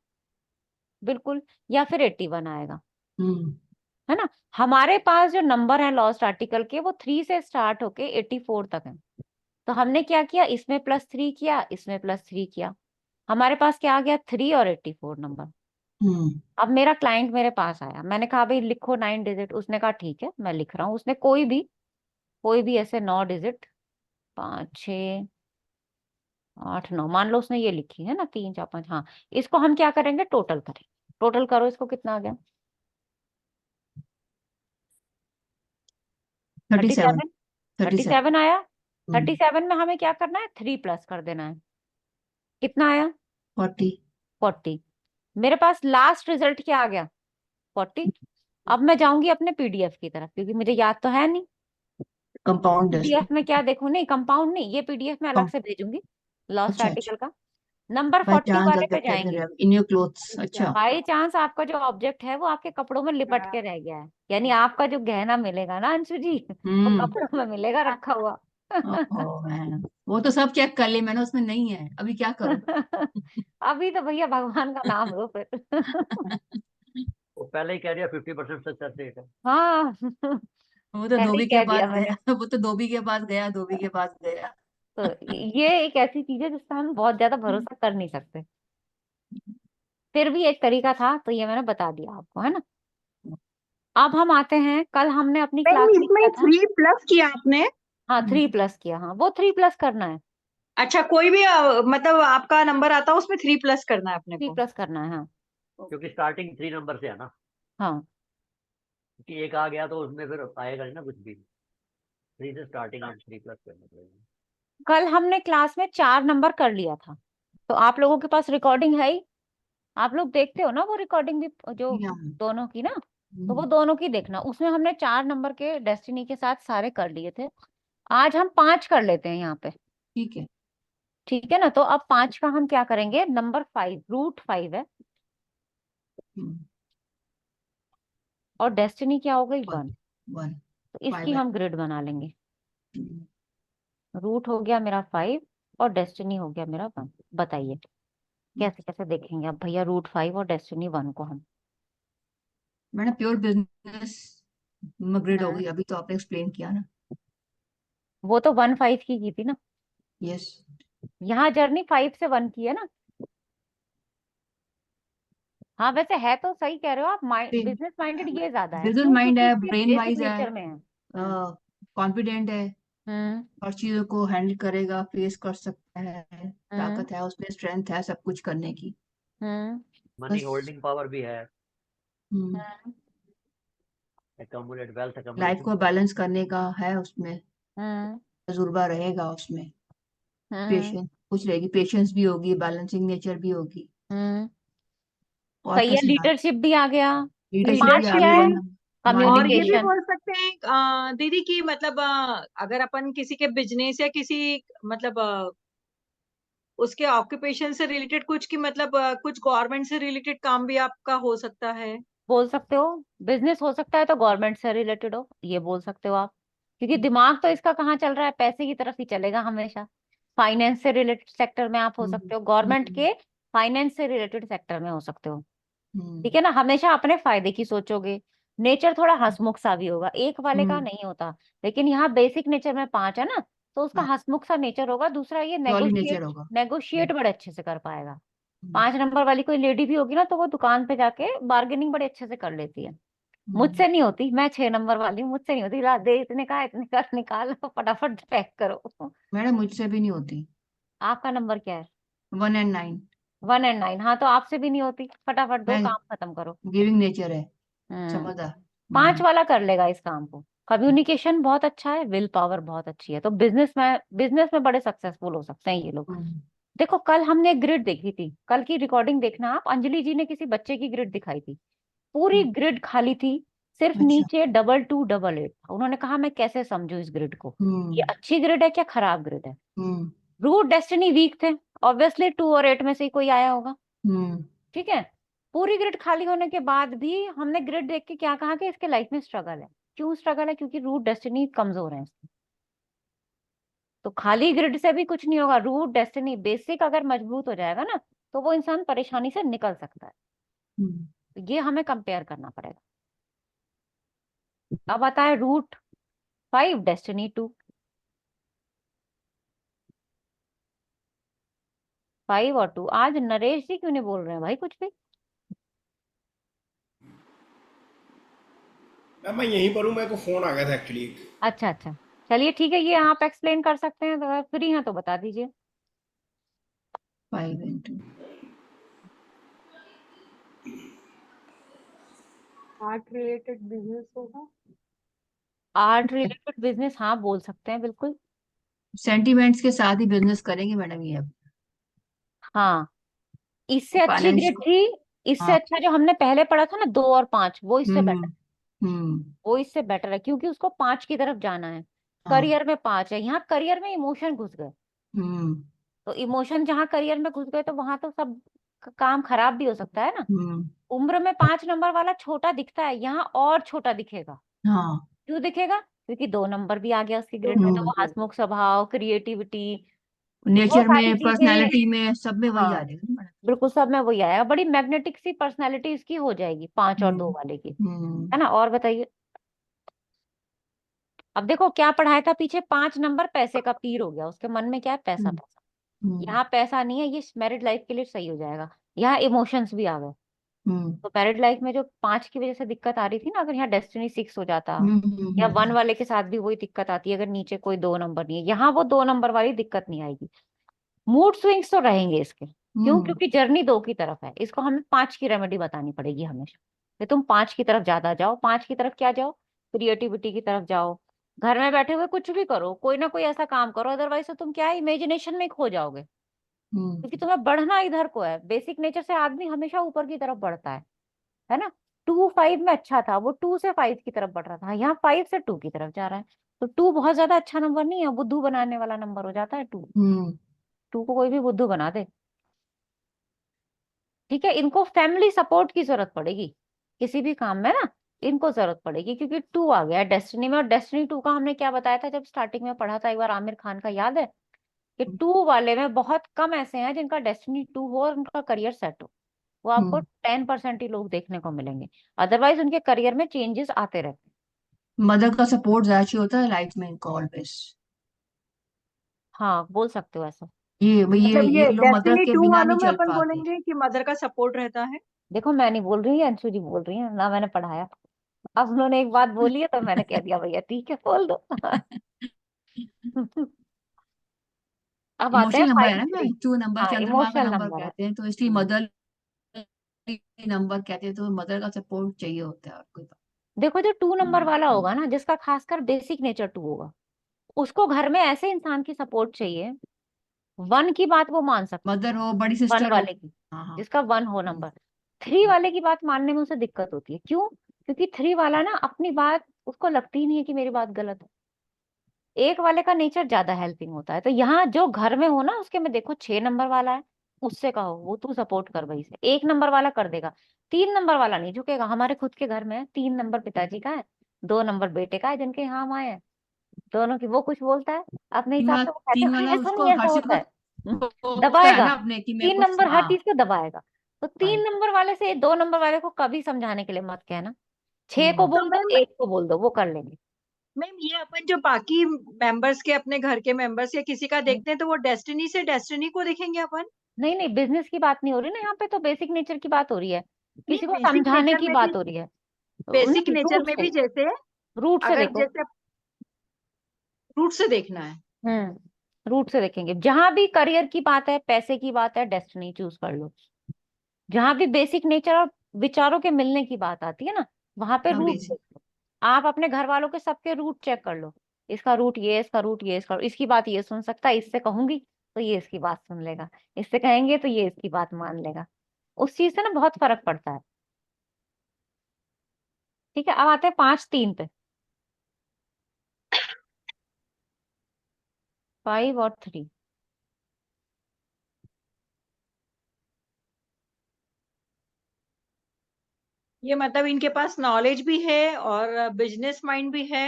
बिल्कुल, या फिर 81 आएगा, हम्म है ना। हमारे पास जो नंबर है लॉस्ट आर्टिकल के, वो 3 से स्टार्ट होके 84 तक है। तो हमने क्या किया, इसमें +3 किया, इसमें +3 किया, हमारे पास क्या आ गया? 3 और 84 नंबर। हम्म अब मेरा क्लाइंट मेरे पास आया, मैंने कहा भाई लिखो 9 डिजिट, उसने कहा ठीक है मैं लिख रहा हूँ। उसने कोई भी ऐसे 9 डिजिट, 5 6 8 9, मान लो उसने ये लिखी है ना, 3 4 5, हाँ। इसको हम क्या करेंगे? टोटल करेंगे। टोटल करो इसको, कितना आ गया? थर्टी 37। सेवन 37। 37 आया। हम्म 37 में हमें क्या करना है? 3 प्लस कर देना है। कितना आया? 40। 40। मेरे पास लास्ट रिजल्ट क्या आ गया? 40। अब मैं जाऊंगी अपने पीडीएफ की तरफ, क्योंकि मुझे याद तो है नहीं कंपाउंड पीडीएफ में क्या देखूं। नहीं, कंपाउंड नहीं, ये पीडीएफ में अलग से भेजूंगी लास्ट अच्छा आर्टिकल का। नंबर बाय 40 चांस वाले पे अगर जाएंगे। इन योर क्लोथ्स, अच्छा बाई चांस आपका जो ऑब्जेक्ट है वो आपके कपड़ों में लिपट के रह गया है, यानी आपका जो गहना मिलेगा ना अंशु जी, वो कपड़ों में मिलेगा रखा हुआ। मैन वो तो सब चेक कर ली मैंने, उसमें नहीं है, अभी क्या करूं? अभी तो भैया भगवान का नाम लो फिर। वो पहले ही कह दिया 50% सक्सेस रेट है। हाँ, वो तो पहले ही धोबी के कह पास दिया मैंने। गया, वो तो धोबी के पास गया, धोबी के पास गया। तो ये एक ऐसी चीज है जिसका हम बहुत ज्यादा भरोसा कर नहीं सकते, फिर भी एक तरीका था, तो ये मैंने बता दिया आपको, है ना। अब हम आते हैं, कल हमने अपनी क्लास मैम में इसमें किया था। 3+ किया आपने? हाँ 3+ किया, हाँ वो 3+ करना है। अच्छा, कोई भी मतलब आपका नंबर आता है उसमें 3+ करना है अपने थ्री को? प्लस करना है, हाँ। क्योंकि स्टार्टिंग 3 नंबर से है ना, हाँ कि एक आ गया तो उसमें फिर आएगा नहीं ना कुछ भी। 3 से स्टार्टिंग एंड 3+ करना पड़ेगा। कल हमने क्लास में 4 नंबर कर लिया था, तो आप लोगों के पास रिकॉर्डिंग है ही, आप लोग देखते हो ना वो रिकॉर्डिंग भी, जो या, दोनों की ना, तो वो दोनों की देखना, उसमें हमने 4 नंबर के डेस्टिनी के साथ सारे कर लिए थे। आज हम 5 कर लेते हैं यहाँ पे, ठीक है। ठीक है ना। तो अब 5 का हम क्या करेंगे, नंबर 5 √5 है, हम्म, और डेस्टिनी क्या हो गई 1। 1 तो इसकी 5 हम ग्रिड बना लेंगे। रूट हो गया मेरा 5 और डेस्टिनी हो गया मेरा 1। बताइए कैसे कैसे देखेंगे अब भैया √5 और डेस्टिनी 1 को हम। मैंने प्योर बिजनेस में ग्रिड हो हाँ, गई, अभी तो आपने एक्सप्लेन किया ना। वो तो 1 5 की थी ना, यस, यहाँ जर्नी 5 से 1 की है ना। हाँ वैसे है तो सही कह रहे हो आप, बिजनेस माइंडेड ये ज्यादा है, बिजनेस क्यों, माइंड क्योंकि है, इसके ब्रेन बेसिक वाइज है, नेचर में है। कॉन्फिडेंट है, हम्म हर चीजों को हैंडल करेगा, फेस कर सकता है, हम्म ताकत है उसमें, स्ट्रेंथ है सब कुछ करने की। हम्म मनी बस होल्डिंग पावर भी है, हम्म एक्यूमुलेट वेल्थ लाइफ एक्यूमुलेशन को पावर। बैलेंस करने का है उसमें, हम्म तजुर्बा रहेगा उसमें, हम्म पेशेंस कुछ रहेगी, पेशेंस भी होगी, बैलेंसिंग नेचर भी होगी। हम्म और सही क्या है, सिखा, लीडरशिप भी आ गया। लीडरशिप भी 5 आ क्या गई, है? वरना और ये भी कम्युनिकेशन। बोल सकते हैं दीदी की मतलब अगर अपन किसी के बिजनेस या किसी मतलब उसके ऑक्यूपेशन से रिलेटेड कुछ की मतलब कुछ गवर्नमेंट से रिलेटेड काम भी आपका हो सकता है। बोल सकते हो, बिजनेस हो सकता है तो गवर्नमेंट से रिलेटेड हो, ये बोल सकते हो आप, क्योंकि दिमाग तो इसका कहाँ चल रहा है, पैसे की तरफ ही चलेगा हमेशा। फाइनेंस से रिलेटेड सेक्टर में आप हो सकते हो, गवर्नमेंट हम्म, के फाइनेंस से रिलेटेड सेक्टर में हो सकते हो, ठीक हम्म, है ना। हमेशा अपने फायदे की सोचोगे। नेचर थोड़ा हंसमुख सा भी होगा, एक वाले का हम्म, नहीं होता, लेकिन यहाँ बेसिक नेचर में 5 है ना, तो उसका हाँ, हंसमुख सा नेचर होगा। दूसरा ये जॉली नेचर नेगोशिएट, होगा। नेगोशिएट बड़े अच्छे से कर पाएगा। हम्म, 5 नंबर वाली कोई लेडी भी होगी ना, तो वो दुकान पे जाके बार्गेनिंग बड़े अच्छे से कर लेती है। हम्म। मुझसे नहीं होती, मैं 6 नंबर वाली हूँ, मुझसे नहीं होती, ला दे इतने का, इतने का निकाल फटाफट पैक करो। मैडम मुझसे भी नहीं होती, आपका नंबर क्या है? 1 and 9। 1 और 9, हाँ तो आपसे भी नहीं होती, फटाफट दो मैं काम खत्म करो। गिविंग नेचर है, हम्म समझा। 5 वाला कर लेगा इस काम को। कम्युनिकेशन बहुत अच्छा है, विल पावर बहुत अच्छी है, तो बिजनेस में बड़े सक्सेसफुल हो सकते हैं ये लोग। हम्म, देखो कल हमने ग्रिड देखी थी, कल की रिकॉर्डिंग देखना आप, अंजलि जी ने किसी बच्चे की ग्रिड दिखाई थी, पूरी हम्म, ग्रिड खाली थी, सिर्फ अच्छा, नीचे 2288 था। उन्होंने कहा मैं कैसे समझूं इस ग्रिड को, ये हम्म, अच्छी ग्रिड है क्या खराब ग्रिड है। हम्म, रूट डेस्टिनी वीक थे, ऑब्वियसली 2 और 8 में से ही कोई आया होगा, हम्म, ठीक है। पूरी ग्रिड खाली होने के बाद भी हमने ग्रिड देख के क्या कहा कि इसके लाइफ में स्ट्रगल है। क्यों स्ट्रगल है? क्योंकि रूट डेस्टिनी कमजोर है इसकी। तो खाली ग्रिड से भी कुछ नहीं होगा, रूट डेस्टिनी बेसिक अगर मजबूत हो जाएगा ना, तो वो इंसान परेशानी से निकल सकता है। हम्म। तो ये हमें कंपेयर करना पड़ेगा। अब आता है √5 डेस्टिनी 2। 5 और 2, आज नरेश जी क्यों नहीं बोल रहे हैं भाई कुछ भी? मैम मैं यहीं पर हूँ, मेरे को फोन आ गया था एक्चुअली। अच्छा अच्छा, चलिए ठीक है, ये आप एक्सप्लेन कर सकते हैं, तो अगर फ्री हैं तो बता दीजिए। 5 and 2। आर्ट रिलेटेड बिजनेस होगा। आर्ट रिलेटेड बिजनेस, हाँ बोल सकते हैं बिल्कुल। सेंटिमेंट्स के साथ ही बिजनेस करेंगे मैडम ये अब। हाँ, इससे अच्छी फाइनेंस ग्रिड थी इससे हाँ। अच्छा जो हमने पहले पढ़ा था ना 2 और 5, वो इससे बेटर, हम्म। वो इससे बेटर है, क्योंकि उसको 5 की तरफ जाना है। हाँ। करियर में 5 है, यहाँ करियर में इमोशन घुस गए, हम्म। तो इमोशन जहाँ करियर में घुस गए तो वहां तो सब काम खराब भी हो सकता है ना। हम्म। उम्र में 5 नंबर वाला छोटा दिखता है, यहाँ और छोटा दिखेगा। हाँ। क्यों दिखेगा? क्योंकि 2 नंबर भी आ गया उसके दो ग्रेड में, तो वो हम्म। नंबर भी हंसमुख स्वभाव, क्रिएटिविटी, वो नेचर सारी में, चीजें। पर्सनालिटी में, सब में वही आ हाँ जाएगा ना मैडम। बिल्कुल, सब में वही आएगा, बड़ी मैग्नेटिक सी पर्सनैलिटी इसकी हो जाएगी 5 और 2 हम्म। वाले की, हम्म। है ना। और बताइए, अब देखो क्या पढ़ाया था पीछे, 5 नंबर पैसे का पीर हो गया, उसके मन में क्या है, पैसा हम्म। पैसा। हम्म। यहाँ पैसा नहीं है, ये मैरिड लाइफ के लिए सही हो जाएगा। यहाँ इमोशंस भी आ गए, हम्म। तो मैरिड लाइफ में जो 5 की वजह से दिक्कत आ रही थी ना, अगर यहाँ डेस्टिनी 6 हो जाता, हम्म। या 1 वाले के साथ भी वही दिक्कत आती है, अगर नीचे कोई 2 नंबर नहीं है, यहाँ वो 2 नंबर वाली दिक्कत नहीं आएगी। मूड स्विंग्स तो रहेंगे इसके, क्यों? हम्म। क्योंकि जर्नी 2 की तरफ है, इसको हमें 5 की रेमेडी बतानी पड़ेगी हमेशा, कि तुम 5 की तरफ ज्यादा जाओ। 5 की तरफ क्या जाओ? क्रिएटिविटी की तरफ जाओ। घर में बैठे हुए कुछ भी करो, कोई ना कोई ऐसा काम करो, अदरवाइज तो तुम क्या है, इमेजिनेशन में खो जाओगे, हम्म। क्योंकि तुम्हें बढ़ना इधर को है। बेसिक नेचर से आदमी हमेशा ऊपर की तरफ बढ़ता है ना। 2 5 में अच्छा था, वो 2 से 5 की तरफ बढ़ रहा था, यहाँ 5 से 2 की तरफ जा रहा है। तो 2 बहुत ज्यादा अच्छा नंबर नहीं है, बुद्धू बनाने वाला नंबर हो जाता है 2। हम्म। 2 को कोई भी बुद्धू बना दे। ठीक है, इनको फैमिली सपोर्ट की जरूरत पड़ेगी किसी भी काम में ना, इनको जरूरत पड़ेगी, क्योंकि 2 आ गया डेस्टिनी में। और डेस्टिनी 2 का हमने क्या बताया था जब स्टार्टिंग में पढ़ा था एक बार, आमिर खान का याद है? कि 2 वाले में बहुत कम ऐसे हैं जिनका डेस्टिनी 2 हो और उनका करियर सेट हो। वो आपको हम्म। 10% ही लोग देखने को मिलेंगे, अदरवाइज उनके करियर में चेंजेस आते रहते हैं। मदर का सपोर्ट ज्यादा चाहिए होता है लाइफ में इनको ऑलवेज। हाँ बोल सकते हो ऐसा। ये मतलब ये लोग मदर डेस्टिनी के 2 बिना वालों नहीं में चल अपन पाते। बोलेंगे कि मदर का सपोर्ट रहता है। देखो मैं नहीं बोल रही, अंशु जी बोल रही है ना, मैंने पढ़ाया। अब उन्होंने एक बात बोली है तो मैंने कह दिया भैया ठीक है बोल दो। अब आते हैं इमोशनल नंबर है 5 ना 3। मैम, 2 नंबर हाँ चंद्रमा का इमोशनल नंबर नंबर है। कहते हैं, तो इसलिए हम्म। मदर नंबर कहते हैं, तो मदर का सपोर्ट चाहिए होता है और कोई बात देखो जो 2 नंबर वाला नहीं। होगा ना, जिसका खासकर बेसिक नेचर 2 होगा, उसको घर में ऐसे इंसान की सपोर्ट चाहिए, 1 की बात वो मान सकता मदर हो, बड़ी है, 1 सिस्टर हो। वाले की, हाँ हाँ। जिसका 1 हो हम्म। नंबर। 3 वाले की बात मानने में उसे दिक्कत होती है, क्यों? क्योंकि 3 वाला ना अपनी बात, उसको लगती ही नहीं है कि मेरी बात गलत है। 1 वाले का नेचर ज्यादा हेल्पिंग होता है, तो यहाँ जो घर में हो ना उसके में देखो 6 नंबर वाला है, उससे कहो वो तू सपोर्ट कर भाई से, 1 नंबर वाला कर देगा। 3 नंबर वाला नहीं झुकेगा। हमारे खुद के घर में है, 3 नंबर पिताजी का है, 2 नंबर बेटे का है, जिनके यहाँ हम आए हैं, दोनों की वो कुछ बोलता है अपने हिसाब से, वो कहते तीन हैं वाला अरे ऐसा उसको नहीं ऐसा हर चीज होता है। टोकता है दबाएगा। ना अपने कि मेरे 3 को। नंबर हर हाँ। चीज को दबाएगा। तो 3 राइट। नंबर वाले से 2 नंबर वाले को कभी समझाने के लिए मत कहना। 6 को हम्म। तो बोल दो, मैम 1 को बोल दो, वो कर लेंगे। मैम ये अपन जो बाकी मेंबर्स के, अपने घर के मेंबर्स या किसी का हम्म। देखते हैं, तो वो डेस्टिनी से डेस्टिनी को देखेंगे अपन। नहीं नहीं, बिजनेस की बात नहीं हो रही ना यहाँ पे, तो बेसिक नेचर की बात हो रही है, नहीं, किसी को बेसिक समझाने नेचर की में भी, बात हो रही है। बेसिक नहीं, नेचर में भी जैसे रूट से अगर देखो। जैसे रूट से देखना है। रूट से देखेंगे, जहां भी करियर की बात है, पैसे की बात है, डेस्टिनी चूज कर लो। जहां भी बेसिक नेचर और विचारों के मिलने की बात आती है ना, वहां पे हाँ रूट बेसिक। देख लो। आप अपने घर वालों के सबके रूट चेक कर लो, इसका रूट ये, इसका रूट ये, इसका इसकी बात ये सुन सकता है, इससे कहूंगी तो ये इसकी बात सुन लेगा, इससे कहेंगे तो ये इसकी बात मान लेगा। उस चीज से ना बहुत फर्क पड़ता है। ठीक है, अब आते हैं 5 3 पे। 5 और 3। ये मतलब इनके पास नॉलेज भी है और बिजनेस माइंड भी है।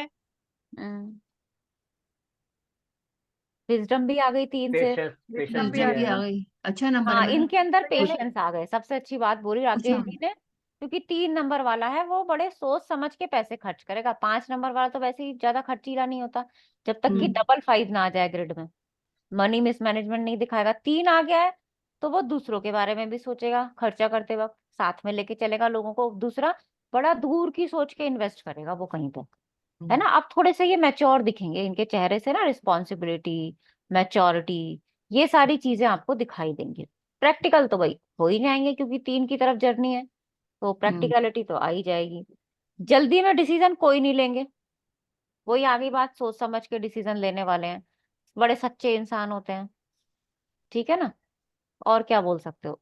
विजडम भी आ गई 3 से। पेशेंस विजडम पेशेंस भी भी आ विजडम भी है। आ गया। गई, अच्छा नंबर है हाँ मैडम। इनके अंदर तो यानी पेशेंस आ गए, सबसे अच्छी बात बोली अच्छा। राकेश जी ने, क्योंकि 3 नंबर वाला है वो बड़े सोच समझ के पैसे खर्च करेगा। 5 नंबर वाला तो वैसे ही ज्यादा खर्चीला नहीं होता, जब तक कि हम्म। डबल 5 ना आ जाए ग्रिड में। मनी मिसमैनेजमेंट नहीं दिखाएगा। 3 आ गया है तो वो दूसरों के बारे में भी सोचेगा, खर्चा करते वक्त साथ में लेके चलेगा लोगों को। दूसरा, बड़ा दूर की सोच के इन्वेस्ट करेगा वो कहीं पे, है ना। अब थोड़े से ये मैच्योर दिखेंगे इनके चेहरे से ना, रिस्पॉन्सिबिलिटी, मैच्योरिटी, ये सारी चीजें आपको दिखाई देंगी। प्रैक्टिकल तो भाई हो ही जाएंगे, क्योंकि 3 की तरफ जर्नी है, तो हम्म। प्रैक्टिकलिटी तो आ ही जाएगी। जल्दी में डिसीजन कोई नहीं लेंगे, वही आगे बात, सोच समझ के डिसीजन लेने वाले हैं, बड़े सच्चे इंसान होते हैं। ठीक है ना, और क्या बोल सकते हो।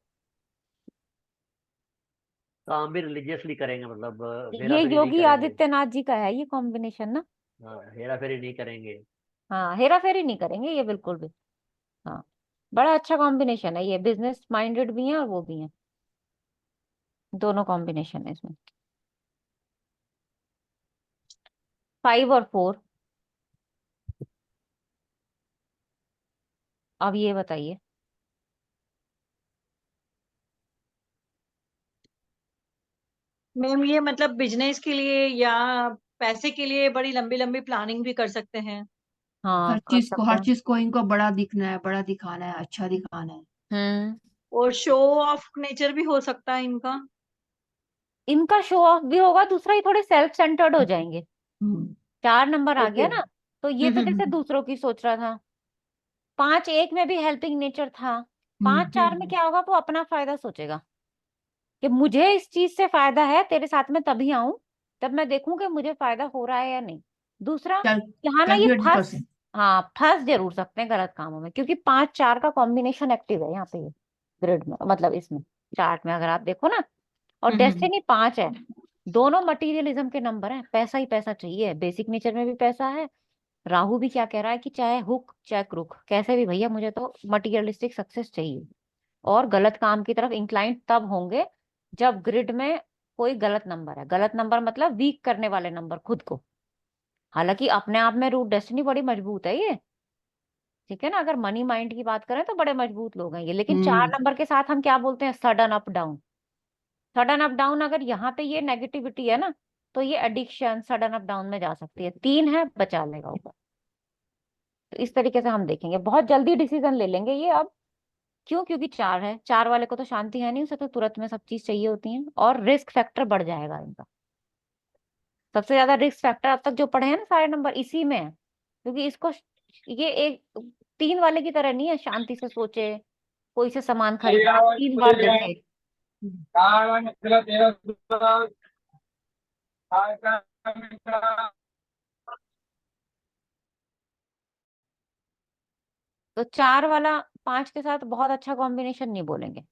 काम भी रिलीजियसली करेंगे, मतलब हेरा ये फेरी नहीं योगी करेंगे। आदित्यनाथ जी का है ये कॉम्बिनेशन ना। हाँ, हेरा फेरी नहीं करेंगे। हाँ, हेरा फेरी नहीं करेंगे ये बिल्कुल भी। हाँ, बड़ा अच्छा कॉम्बिनेशन है ये, बिजनेस माइंडेड भी है और वो भी है, दोनों कॉम्बिनेशन है इसमें। 5 और 4, अब ये बताइए। मैम ये मतलब बिजनेस के लिए या पैसे के लिए बड़ी लंबी लंबी प्लानिंग भी कर सकते हैं। हाँ, हर कर चीज को सकते हर हैं। चीज को इनको बड़ा दिखना है, बड़ा दिखाना है, अच्छा दिखाना है। हम्म। और शो ऑफ नेचर भी हो सकता है इनका। इनका शो ऑफ भी होगा, दूसरा ये थोड़े सेल्फ सेंटर्ड हो जाएंगे। हम्म 4 नंबर आ गया ओके। ना, तो ये तो जैसे हम्म दूसरों की सोच रहा था। 5 1 में भी हेल्पिंग नेचर था, 5 4 में हम्म क्या होगा, वो अपना फायदा सोचेगा कि मुझे इस चीज से फायदा है, तेरे साथ में तभी आऊं, तब मैं देखूं कि मुझे फायदा हो रहा है या नहीं। दूसरा, यहाँ ना ये कैलकुलेटेड फंस, पर्सन। हाँ फंस जरूर सकते हैं गलत कामों में, क्योंकि 5 4 का कॉम्बिनेशन एक्टिव है यहाँ पे, ये ग्रिड में, मतलब इसमें चार्ट में अगर आप देखो ना। और हम्म डेस्टिनी 5 है, दोनों मटीरियलिज्म के नंबर हैं, पैसा ही पैसा चाहिए, बेसिक नेचर में भी पैसा है। राहु भी क्या कह रहा है कि चाहे हुक चाहे क्रुक, कैसे भी भैया मुझे तो मटीरियलिस्टिक सक्सेस चाहिए। और गलत काम की तरफ इंक्लाइंट तब होंगे जब ग्रिड में कोई गलत नंबर है, गलत नंबर मतलब वीक करने वाले नंबर खुद को। हालांकि अपने आप में रूट डेस्टिनी बड़ी मजबूत है ये, ठीक है ना, अगर मनी माइंड की बात करें तो बड़े मजबूत लोग हैं ये, लेकिन 4 हम्म नंबर के साथ हम क्या बोलते हैं, sudden up down. Sudden up down, अगर यहाँ पे ये नेगेटिविटी है ना, तो ये एडिक्शन सडन अप डाउन में जा सकती है। 3 है, बचा लेगा ऊपर। तो इस तरीके से हम देखेंगे, बहुत जल्दी डिसीजन ले लेंगे ये अब। क्यों? क्योंकि 4 है, 4 वाले को तो शांति है नहीं, उसे तो तुरंत में सब चीज चाहिए होती है, और रिस्क फैक्टर बढ़ जाएगा इनका। सबसे ज्यादा रिस्क फैक्टर अब तक जो पढ़े हैं ना सारे नंबर इसी में है, क्योंकि इसको, ये एक 3 वाले की तरह नहीं है, शांति से सोचे, कोई से सामान खरीदा 3 बार देखे। तो 4 वाला 5 के साथ बहुत अच्छा कॉम्बिनेशन नहीं बोलेंगे,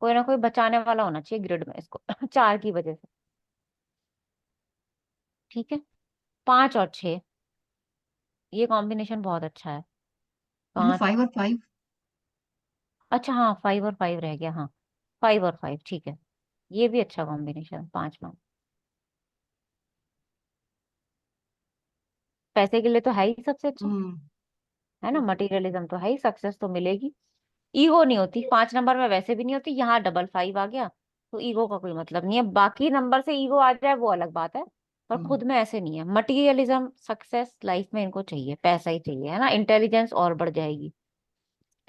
कोई ना कोई बचाने वाला होना चाहिए ग्रिड में इसको 4 की वजह से। ठीक है, 5 और 6, ये कॉम्बिनेशन बहुत अच्छा है। मैंने 5, 5 और 5। अच्छा हाँ 5 और 5 रह गया, हाँ 5 और 5 ठीक है, ये भी अच्छा कॉम्बिनेशन 5 में। पैसे के लिए तो है ही सबसे अच्छा, हम्म है ना, मटेरियलिज्म तो है ही, सक्सेस तो मिलेगी। ईगो नहीं होती 5 नंबर में, वैसे भी नहीं होती, यहाँ डबल 5 आ गया तो ईगो का कोई मतलब नहीं है। बाकी नंबर से ईगो आ जाए वो अलग बात है, पर हम्म खुद में ऐसे नहीं है। मटेरियलिज्म सक्सेस लाइफ में इनको चाहिए, पैसा ही चाहिए, है ना, इंटेलिजेंस और बढ़ जाएगी,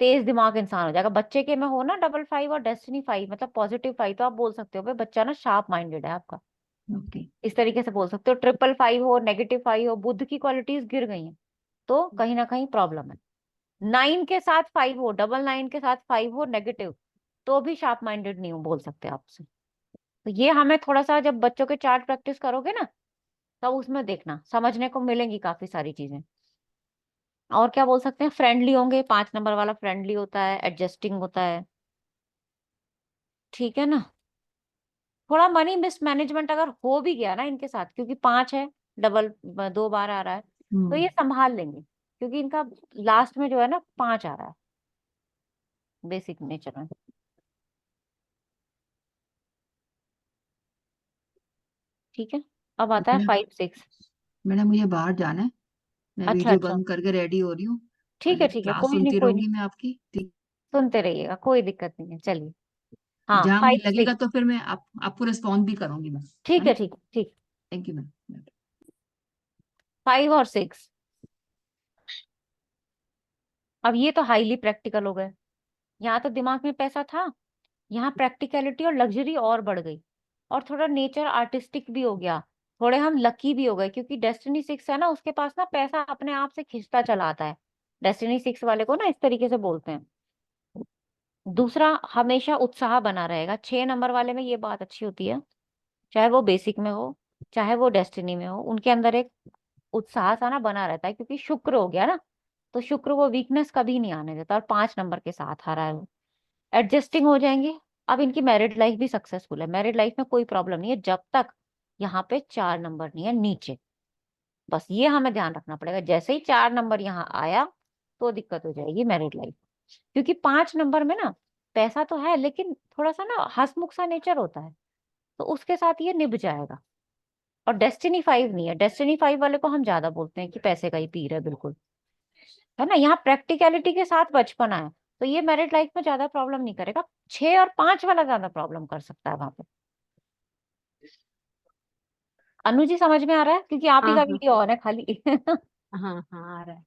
तेज दिमाग इंसान हो जाएगा। बच्चे के में हो ना डबल 5 और डेस्टिनी 5 मतलब पॉजिटिव 5, तो आप बोल सकते हो भाई बच्चा ना शार्प माइंडेड है आपका, ओके। इस तरीके से बोल सकते हो। ट्रिपल 5 हो, नेगेटिव 5 हो, बुद्ध की क्वालिटीज गिर गई हैं, तो कहीं ना कहीं प्रॉब्लम है। 9 के साथ 5 हो, डबल 9 के साथ 5 हो नेगेटिव, तो भी शार्प माइंडेड नहीं हो बोल सकते आपसे। तो ये हमें थोड़ा सा, जब बच्चों के चार्ट प्रैक्टिस करोगे ना, तब उसमें देखना समझने को मिलेंगी काफी सारी चीजें। और क्या बोल सकते हैं, फ्रेंडली होंगे, 5 नंबर वाला फ्रेंडली होता है, एडजस्टिंग होता है, ठीक है ना। थोड़ा मनी मिसमैनेजमेंट अगर हो भी गया ना इनके साथ, क्योंकि 5 है, डबल 2 बार आ रहा है, तो ये संभाल लेंगे, क्योंकि इनका लास्ट में जो है ना 5 आ रहा है बेसिक नेचर में। ठीक है, अब आता है मैडम 5 6। मैडम मुझे बाहर जाना है, मैं अच्छा वीडियो अच्छा, बंद करके रेडी हो रही हूँ। ठीक है ये ठीक है, क्लास कोई नहीं सुनती कोई नहीं, रहूंगी मैं आपकी, ठीक। सुनते रहिएगा, कोई दिक्कत नहीं है, चलिए। हाँ जहाँ मुझे 5 लगेगा 6, तो फिर मैं आपको रिस्पॉन्ड भी करूंगी मैं, है ठीक ना। है ठीक ठीक। Thank you ma'am. 5 और 6, अब ये तो हाईली प्रैक्टिकल हो गए। यहाँ तो दिमाग में पैसा था, यहाँ प्रैक्टिकलिटी और लग्जरी और बढ़ गई, और थोड़ा नेचर आर्टिस्टिक भी हो गया, थोड़े हम लकी भी हो गए, क्योंकि डेस्टिनी 6 है ना, उसके पास ना पैसा अपने आप से खिंचता चला आता है। डेस्टिनी 6 वाले को ना इस तरीके से बोलते हैं। दूसरा, हमेशा उत्साह बना रहेगा, 6 नंबर वाले में ये बात अच्छी होती है, चाहे वो बेसिक में हो चाहे वो डेस्टिनी में हो, उनके अंदर एक उत्साह सा ना बना रहता है, क्योंकि शुक्र हो गया ना, तो शुक्र वो वीकनेस कभी नहीं आने देता, और 5 नंबर के साथ आ रहा है वो। एडजस्टिंग हो जाएंगे, अब इनकी मैरिड लाइफ भी सक्सेसफुल है, मैरिड लाइफ में कोई प्रॉब्लम नहीं है जब तक यहाँ पे 4 नंबर नहीं है नीचे। बस ये हमें ध्यान रखना पड़ेगा, जैसे ही 4 नंबर यहाँ आया तो दिक्कत हो जाएगी मैरिड लाइफ। क्योंकि 5 नंबर में ना पैसा तो है लेकिन थोड़ा सा ना हंसमुख सा नेचर होता है, तो उसके साथ ये निभ जाएगा। और डेस्टिनी 5 नहीं है, डेस्टिनी 5 वाले को हम ज्यादा बोलते हैं कि पैसे का ही पीर है, बिल्कुल है ना। यहाँ प्रैक्टिकलिटी के साथ बचपना है, तो ये मैरिड लाइफ में ज्यादा प्रॉब्लम नहीं करेगा। 6 और 5 वाला ज्यादा प्रॉब्लम कर सकता है वहां पे। अनु जी समझ में आ रहा है? क्योंकि आप ही हाँ का हाँ वीडियो ऑन है खाली हाँ हाँ, आ रहा है।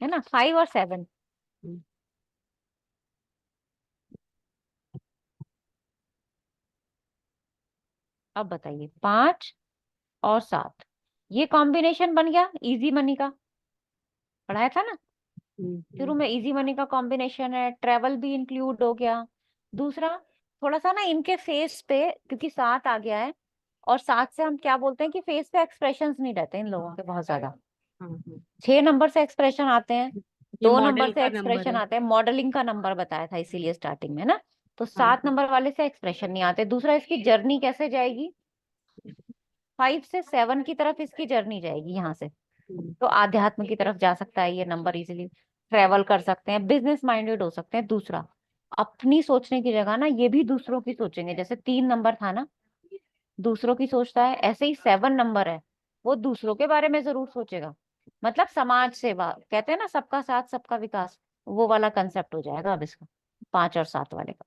है ना, 5 और 7। हम्म। अब बताइए 5 और 7, ये कॉम्बिनेशन बन गया इजी मनी का, पढ़ाया था ना शुरू में। इजी मनी का कॉम्बिनेशन है, ट्रेवल भी इंक्लूड हो गया। दूसरा थोड़ा सा ना इनके फेस पे, क्योंकि 7 आ गया है, और 7 से हम क्या बोलते हैं कि फेस पे एक्सप्रेशंस नहीं रहते इन लोगों के बहुत ज्यादा। 6 नंबर से एक्सप्रेशन आते हैं, ये 2 नंबर मॉडल से का नंबर एक्सप्रेशन है। आते हैं, मॉडलिंग का नंबर बताया था इसीलिए स्टार्टिंग में ना। तो हाँ 7 नंबर वाले से एक्सप्रेशन नहीं आते। दूसरा इसकी जर्नी कैसे जाएगी, 5 से 7 की तरफ इसकी जर्नी जाएगी यहाँ से, तो आध्यात्म की तरफ जा सकता है ये नंबर, इजीली ट्रेवल कर सकते हैं, बिजनेस माइंडेड हो सकते हैं। दूसरा अपनी सोचने की जगह ना ये भी दूसरों की सोचेंगे, जैसे 3 नंबर था ना दूसरों की सोचता है, ऐसे ही 7 नंबर है वो दूसरों के बारे में जरूर सोचेगा। मतलब समाज सेवा कहते हैं ना, सबका साथ सबका विकास, वो वाला कंसेप्ट हो जाएगा अब इसका 5 और 7 वाले का।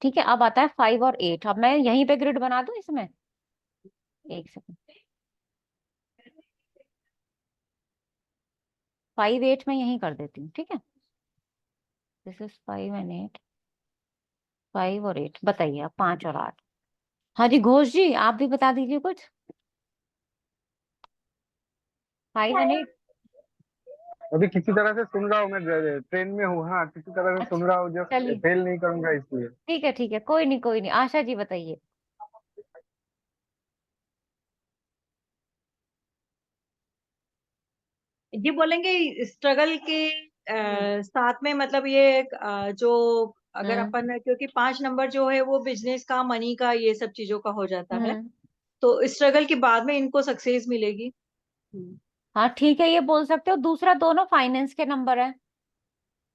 ठीक है, अब आता है 5 और 8। अब मैं यहीं पे ग्रिड बना दूं इसमें, एक सेकंड। 5 8 में यहीं कर देती हूँ, ठीक है। दिस इज 5 एंड 8, 5 और 8। बताइए अब 5 और 8। हाँ जी घोष जी, आप भी बता दीजिए कुछ। 5 एंड 8। अभी किसी तरह से सुन रहा हूँ, मैं ट्रेन में हूँ। हाँ, किसी तरह से सुन अच्छा रहा हूँ, जस्ट चलिए, फेल नहीं करूंगा इसलिए। ठीक है, कोई नहीं कोई नहीं। आशा जी बताइए। ये बोलेंगे स्ट्रगल के साथ में, मतलब ये जो अगर हम्म अपन, क्योंकि 5 नंबर जो है वो बिजनेस का, मनी का, ये सब चीजों का हो जाता है, हम्म तो स्ट्रगल के बाद में इनको सक्सेस मिलेगी। हाँ ठीक है, ये बोल सकते हो। दूसरा दोनों फाइनेंस के नंबर है,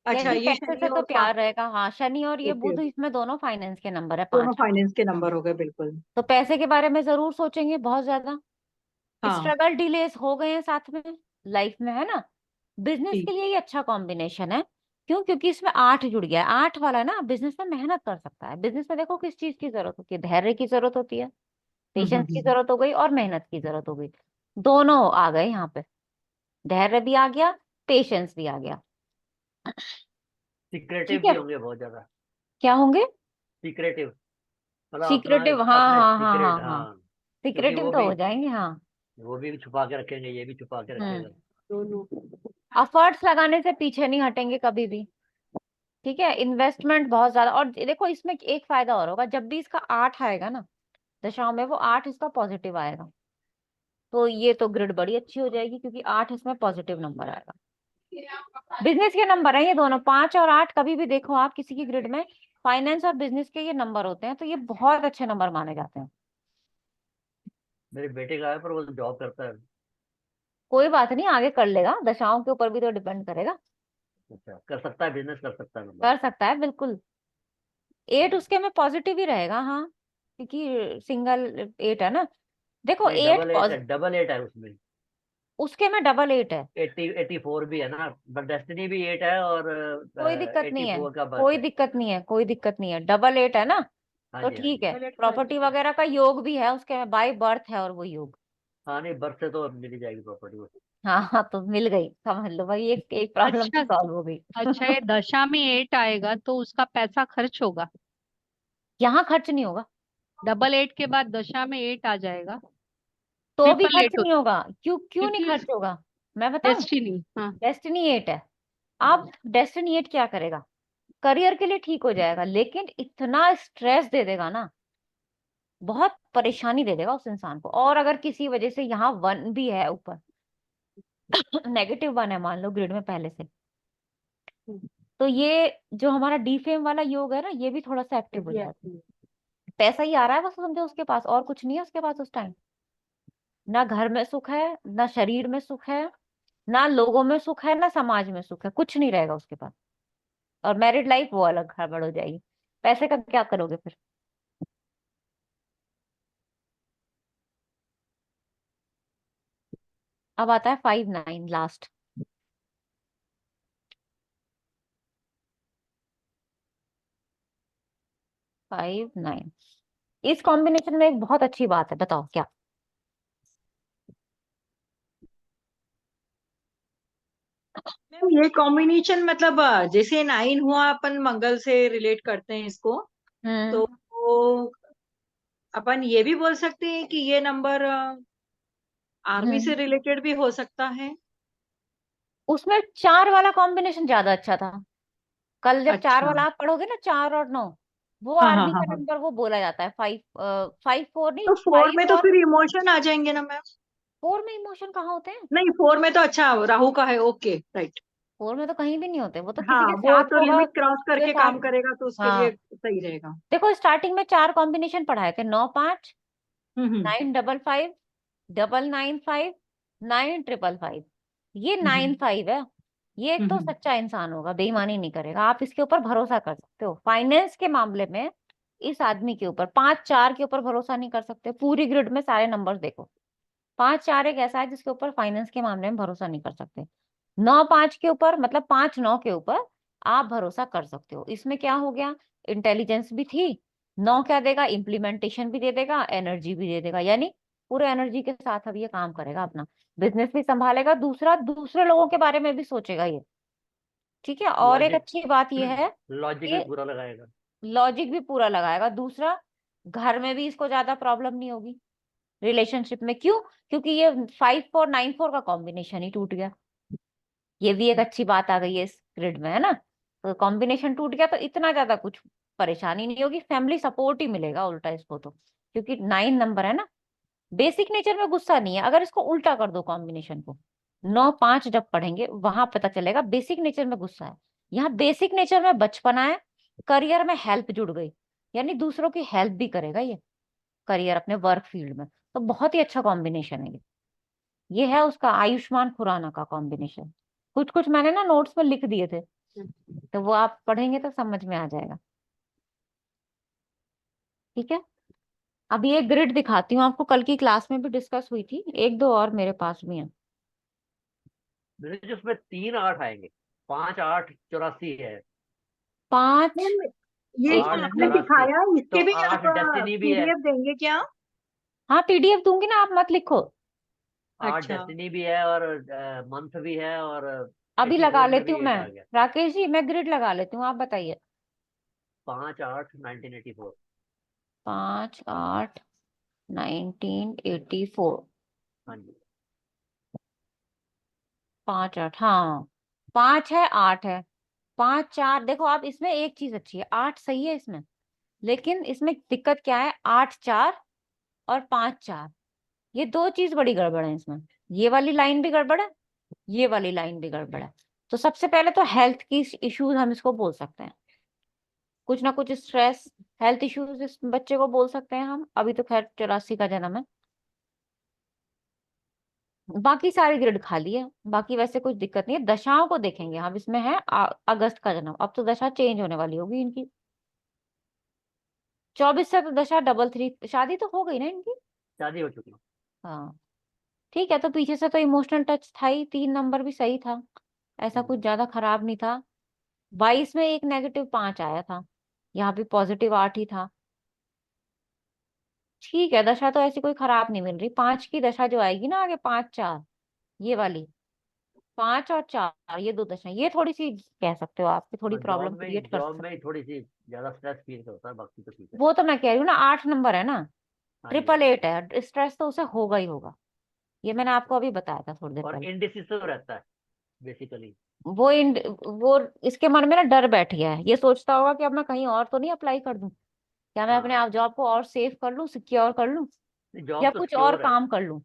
अच्छा, क्योंकि ये पैसे शनि से तो और प्यार रहेगा। हाँ शनि और ये ओके, बुध, इसमें दोनों फाइनेंस के नंबर है दोनों 5 और 8। फाइनेंस के नंबर हो गए, बिल्कुल। तो पैसे के बारे में जरूर सोचेंगे बहुत ज्यादा। हाँ, स्ट्रगल डिलेस हो गए हैं साथ में लाइफ में, है ना। बिजनेस ठीक। के लिए ये अच्छा कॉम्बिनेशन है। क्यों? क्योंकि इसमें 8 जुड़ गया है। 8 वाला ना बिजनेस में मेहनत कर सकता है। बिजनेस में देखो किस चीज की जरूरत होती है, धैर्य की जरूरत होती है, पेशेंस की हम्म। जरूरत हो गई, और मेहनत की जरूरत हो गई। दोनों आ गए यहाँ पे, धैर्य भी आ गया, पेशेंस भी आ गया। सीक्रेटिव ठीक भी है, होंगे बहुत ज्यादा। क्या होंगे? सीक्रेटिव मतलब अपना, सीक्रेटिव, हाँ अपने हाँ हाँ हाँ सीक्रेट, हाँ, हाँ। क्योंकि सीक्रेटिव तो हो जाएंगे हाँ। वो भी छुपा के रखेंगे, ये भी छुपा के रखेगा। दोनों। एफर्ट्स लगाने से पीछे नहीं हटेंगे कभी भी। ठीक है, इन्वेस्टमेंट बहुत ज्यादा। और देखो इसमें एक फायदा और होगा, जब भी इसका 8 आएगा ना दशाओं में, वो 8 इसका पॉजिटिव आएगा, तो ये तो ग्रिड बड़ी अच्छी हो जाएगी, क्योंकि 8 इसमें पॉजिटिव नंबर आएगा। बिजनेस के नंबर है ये दोनों, 5 और 8। कभी भी देखो आप किसी की ग्रिड में, फाइनेंस और बिजनेस के ये नंबर होते हैं, तो ये बहुत अच्छे नंबर माने जाते हैं। मेरे बेटे का है, पर वो जॉब करता है। कोई बात नहीं, आगे कर लेगा, दशाओं के ऊपर भी तो डिपेंड करेगा। अच्छा, कर सकता है, बिजनेस कर सकता है मतलब। कर सकता है बिल्कुल। 8 उसके में पॉजिटिव ही रहेगा हाँ, क्योंकि सिंगल 8 है ना। देखो नहीं, 8 डबल एट है, डबल एट है उसमें। उसके में डबल 8 है। 84 भी है ना, बट डेस्टिनी भी 8 है, और कोई दिक्कत नहीं है, 84 का बर्थ कोई है। दिक्कत नहीं है, कोई दिक्कत नहीं है। डबल 8 है ना, हाँ तो जी, हाँ ठीक जी। है। प्रॉपर्टी वगैरह का योग भी है उसके में, बाय बर्थ है, और वो योग। हाँ नहीं, बर्थ से तो मिल ही जाएगी प्रॉपर्टी। हाँ हाँ, तो मिल गई, समझ लो भाई, एक एक प्रॉब्लम तो अच्छा। सॉल्व हो गई अच्छा, ये दशा में 8 आएगा तो उसका पैसा खर्च होगा। यहाँ खर्च नहीं होगा, डबल 8 के बाद दशा में 8 आ जाएगा। तो भी ट्रिपल खर्च 8 नहीं होता, होगा। क्यों क्यों नहीं क्योंकि खर्च होगा, मैं बताऊं। डेस्टिनी। हाँ। डेस्टिनी 8 है। अब डेस्टिनी 8 क्या करेगा, करियर के लिए ठीक हो जाएगा, लेकिन इतना स्ट्रेस दे देगा ना, बहुत परेशानी दे देगा उस इंसान को। और अगर किसी वजह से यहाँ 1 भी है ऊपर नेगेटिव 1 है मान लो ग्रिड में पहले से, तो ये जो हमारा डीफेम वाला योग है ना, ये भी थोड़ा सा एक्टिव हो जाता है। पैसा ही आ रहा है बस, समझो उसके पास और कुछ नहीं है उसके पास उस टाइम। ना घर में सुख है, ना शरीर में सुख है, ना लोगों में सुख है, ना समाज में सुख है, कुछ नहीं रहेगा उसके पास। और मैरिड लाइफ वो अलग गड़बड़ हो जाएगी। पैसे का क्या करोगे फिर? अब आता है 5-9 लास्ट। 5-9 इस कॉम्बिनेशन में एक बहुत अच्छी बात है, बताओ क्या? मैम ये कॉम्बिनेशन मतलब जैसे 9 हुआ अपन मंगल से रिलेट करते हैं इसको, तो अपन ये भी बोल सकते हैं कि ये नंबर आर्मी से हम्म रिलेटेड भी हो सकता है। उसमें 4 वाला कॉम्बिनेशन ज्यादा अच्छा था। कल जब 4 अच्छा। वाला आप पढ़ोगे ना, 4 और 9, वो हाँ हाँ आर्मी हाँ का हाँ। नंबर वो बोला जाता है। 5-4 नहीं, तो 4 में 5 तो और फिर इमोशन आ जाएंगे ना मैम? 4 में इमोशन कहाँ होते हैं? नहीं 4 में तो अच्छा राहु का है, ओके राइट। 4 में तो कहीं भी नहीं होते, वो तो किसी हाँ के वो साथ तो होगा, लिमिट क्रॉस के करके साथ। काम करेगा तो उसके लिए हाँ, सही रहेगा। देखो स्टार्टिंग में 4 कॉम्बिनेशन पढ़ाए थे, 9-5, हम्म 9-5-5, 9-9-5, 9-5-5। ये हम्म 9-5 है। ये एक तो हम्म सच्चा इंसान होगा, बेईमानी नहीं करेगा, आप इसके ऊपर भरोसा कर सकते हो। फाइनेंस के मामले में इस आदमी के ऊपर 5-4 के ऊपर भरोसा नहीं कर सकते। पूरी ग्रिड में सारे नंबर्स देखो, 5-4 एक ऐसा है जिसके ऊपर फाइनेंस के मामले में भरोसा नहीं कर सकते। 9-5 के ऊपर, मतलब 5-9 के ऊपर आप भरोसा कर सकते हो। इसमें क्या हो गया, इंटेलिजेंस भी थी। 9 क्या देगा, इम्प्लीमेंटेशन भी दे देगा, एनर्जी भी दे देगा, यानी पूरे एनर्जी के साथ अब ये काम करेगा, अपना बिजनेस भी संभालेगा, दूसरा दूसरे लोगों के बारे में भी सोचेगा ये। ठीक है, और एक लॉजिक अच्छी बात ये है लॉजिक भी कि पूरा लगाएगा। लॉजिक भी पूरा लगाएगा। दूसरा, घर में भी इसको ज्यादा प्रॉब्लम नहीं होगी, रिलेशनशिप में। क्यों? क्योंकि ये 5-4-9-4 का कॉम्बिनेशन ही टूट गया। ये भी एक अच्छी बात आ गई है इस ग्रिड में, है ना? तो कॉम्बिनेशन टूट गया तो इतना ज्यादा कुछ परेशानी नहीं होगी, फैमिली सपोर्ट ही मिलेगा उल्टा इसको तो, क्योंकि 9 नंबर है ना। बेसिक नेचर में गुस्सा नहीं है। अगर इसको उल्टा कर दो कॉम्बिनेशन को, 9-5 जब पढ़ेंगे वहां पता चलेगा बेसिक नेचर में गुस्सा है। यहाँ बेसिक नेचर में बचपना है, करियर में हेल्प जुड़ गई, यानी दूसरों की हेल्प भी करेगा ये करियर अपने वर्क फील्ड में। तो बहुत ही अच्छा कॉम्बिनेशन है ये है उसका आयुष्मान खुराना का कॉम्बिनेशन। कुछ कुछ मैंने ना नोट्स में लिख दिए थे, तो वो आप पढ़ेंगे तो समझ में आ जाएगा। ठीक है, अभी एक ग्रिड दिखाती हूँ आपको, कल की क्लास में भी डिस्कस हुई थी, एक दो और मेरे पास भी है। मेरे जो उसमें 3-8 आएंगे, 5-8-84 है। 5, मैम ये एक जो आठ मिनट आपने में, चौरासी दिखाया तो इसके भी आप 8 डेस्टिनी भी है। पीडीएफ देंगे क्या? हाँ पीडीएफ दूंगी ना, आप मत लिखो। 8 अच्छा। डेस्टिनी भी है और मंथ भी है और अभी लगा 84 में लेती भी हूँ मैं, 8 आ गया। राकेश जी मैं ग्रिड लगा लेती हूँ, आप बताइए। 5-8-1984। 5-8-1984। हाँ जी। 5-8, हाँ, 5 है 8 है। 5-4 देखो आप, इसमें एक चीज अच्छी है, 8 सही है इसमें, लेकिन इसमें दिक्कत क्या है, 8-4 और 5-4, ये दो चीज बड़ी गड़बड़ है इसमें। ये वाली लाइन भी गड़बड़ है, ये वाली लाइन भी गड़बड़ है। तो सबसे पहले तो हेल्थ की इश्यूज हम इसको बोल सकते हैं, कुछ ना कुछ स्ट्रेस, हेल्थ इश्यूज इस बच्चे को बोल सकते हैं हम। अभी तो खैर 84 का जन्म है। बाकी सारी ग्रिड खाली है, बाकी वैसे कुछ दिक्कत नहीं है। दशाओं को देखेंगे हम, इसमें है अगस्त का जन्म, अब तो दशा चेंज होने वाली होगी इनकी। 24 से तो दशा 33, शादी तो हो गई ना इनकी। शादी हो चुकी है। हाँ ठीक है, तो पीछे से तो इमोशनल टच था ही, 3 नंबर भी सही था, ऐसा कुछ ज्यादा खराब नहीं था। 22 में एक -5 आया था, यहाँ भी +8 ही था। ठीक है, दशा तो ऐसी कोई खराब नहीं मिल रही। 5 की दशा जो आएगी ना आगे, 5-4, ये वाली, 5 और 4, ये दो दशा, ये थोड़ी सी कह सकते हो आपकी, थोड़ी और प्रॉब्लम क्रिएट कर जॉब सकते। में ही थोड़ी सी ज्यादा स्ट्रेस फील होता है, बाकी तो ठीक है। वो तो मैं कह रही हूँ ना, 8 नंबर है ना, हाँ जी, हाँ ट्रिपल जी। एट है, स्ट्रेस तो उसे होगा ही होगा। ये मैंने आपको अभी बताया था थोड़ी देर और पहले। इनडिसिसिव रहता है बेसिकली। वो इसके मन में ना डर बैठ गया है, ये सोचता होगा कि अब मैं कहीं और तो नहीं अप्लाई कर दूं, क्या मैं अपने हाँ, आप जॉब को और सेव कर लूं, सिक्योर कर लूं, या जॉब तो कुछ और सिक्योर है। काम कर लूं।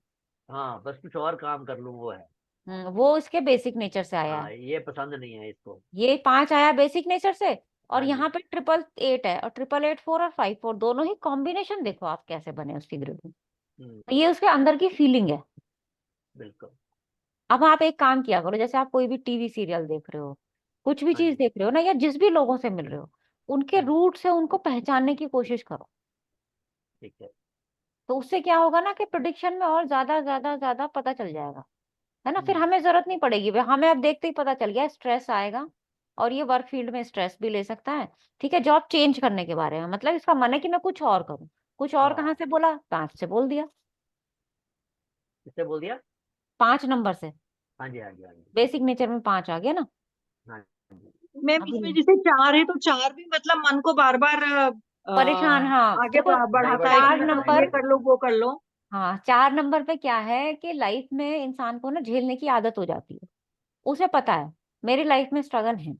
हाँ, बस कुछ और काम कर लूँ वो है। वो इसके बेसिक नेचर से आया हाँ है। ये पसंद नहीं है इसको। ये 5 आया बेसिक नेचर से, और हाँ यहाँ जी। पे 888 है, और 888 4 और 5 4 दोनों ही कॉम्बिनेशन देखो आप कैसे बने उसकी ग्रिड में। तो ये उसके अंदर की फीलिंग है। बिल्कुल। अब आप एक काम किया करो, जैसे आप कोई भी टीवी सीरियल देख रहे हो, कुछ भी हाँ चीज जी। देख रहे हो ना, या जिस भी लोगों से मिल रहे हो, उनके रूट से उनको पहचानने की कोशिश करो। ठीक है। तो उससे क्या होगा ना कि प्रिडिक्शन में और ज्यादा ज्यादा ज्यादा पता चल जाएगा, है ना। फिर हम्म, हमें जरूरत नहीं पड़ेगी भाई, हमें अब देखते ही पता चल गया स्ट्रेस आएगा, और ये वर्क फील्ड में स्ट्रेस भी ले सकता है। ठीक है, जॉब चेंज करने के बारे में, मतलब इसका मन है कि मैं कुछ और करूं। कुछ और कहाँ हाँ से बोला? 5 से बोल दिया, किससे बोल दिया? 5 नंबर से। हाँ जी हाँ जी हाँ जी। बेसिक नेचर में 5 आ गया ना। हाँ जी। मैम अभी इसमें जैसे 4 है तो 4 भी मतलब मन को बार बार परेशान, हाँ आगे देखो, बढ़ाता है कि 4 मतलब ये नंबर, कर लो वो कर लो। हाँ 4 नंबर पे क्या है कि लाइफ में इंसान को ना झेलने की आदत हो जाती है। उसे पता है मेरी लाइफ में स्ट्रगल है,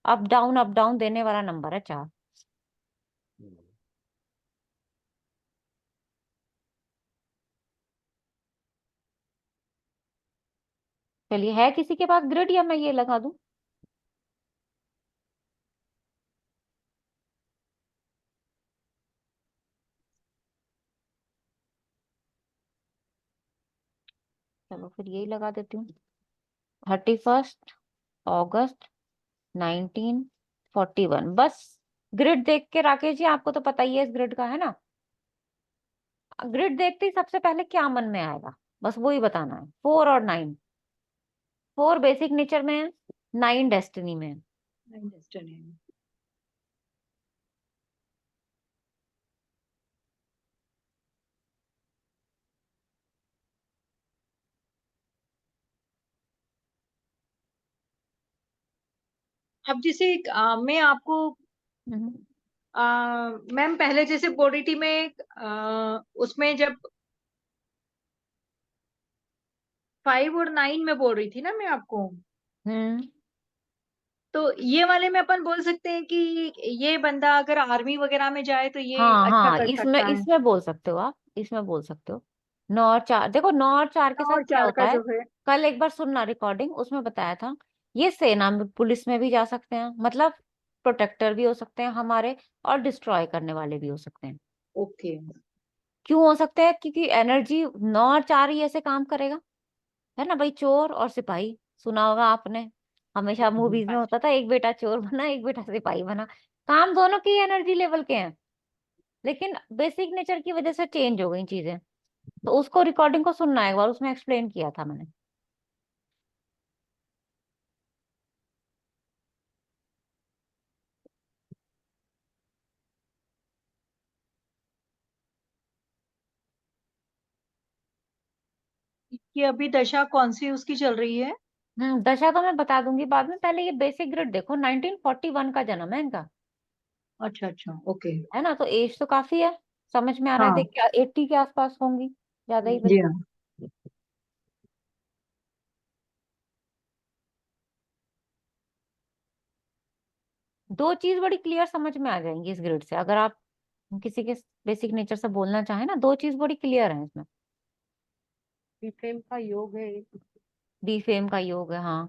अप डाउन देने वाला नंबर है 4। हम्म, चलिए, है किसी के पास ग्रिड, या मैं ये लगा दूं? चलो फिर यही लगा देती हूँ। 31 अगस्त 1941, बस। ग्रिड देख के राकेश जी, आपको तो पता ही है इस ग्रिड का, है ना। ग्रिड देखते ही सबसे पहले क्या मन में आएगा, बस वो ही बताना है। 4 और 9। 4 बेसिक नेचर में है, 9 डेस्टिनी में है। अब जैसे मैं आपको हम्म। मैम पहले जैसे बोल रही थी मैं उसमें जब 5 और 9 में बोल रही थी ना मैं आपको, हम्म। तो ये वाले में अपन बोल सकते हैं कि ये बंदा अगर आर्मी वगैरह में जाए तो ये हाँ अच्छा हाँ, कर इसमें सकता है। इसमें बोल सकते हो आप, इसमें बोल सकते हो। 9 और 4, देखो 9 और 4 के 9 साथ और क्या 4 होता का है, जो है। कल एक बार सुनना रिकॉर्डिंग, उसमें बताया था। ये सेना में, पुलिस में भी जा सकते हैं, मतलब प्रोटेक्टर भी हो सकते हैं हमारे, और डिस्ट्रॉय करने वाले भी हो सकते हैं। ओके। क्यों हो सकते हैं? क्योंकि एनर्जी 9 और 4 ही ऐसे काम करेगा, है ना भाई। चोर और सिपाही सुना होगा आपने, हमेशा मूवीज में होता था, एक बेटा चोर बना एक बेटा सिपाही बना। काम दोनों की एनर्जी लेवल के हैं, लेकिन बेसिक नेचर की वजह से चेंज हो गई चीजें। तो उसको रिकॉर्डिंग को सुनना है एक बार, उसमें एक्सप्लेन किया था मैंने। कि अभी दशा कौन सी उसकी चल रही है? दशा तो मैं बता दूंगी बाद में, पहले ये बेसिक ग्रिड देखो। 1941 का जन्म है इनका, अच्छा अच्छा ओके। है ना। तो एज तो काफी है, समझ में आ रहा है, हाँ देख क्या 80 के आसपास होंगी, ज्यादा ही जी बिल्कुल। हाँ। दो चीज बड़ी क्लियर समझ में आ जाएंगी इस ग्रिड से, अगर आप किसी के बेसिक नेचर से बोलना चाहें ना, दो चीज बड़ी क्लियर है इसमें। फेम का योग है। डी फेम का योग है, हाँ।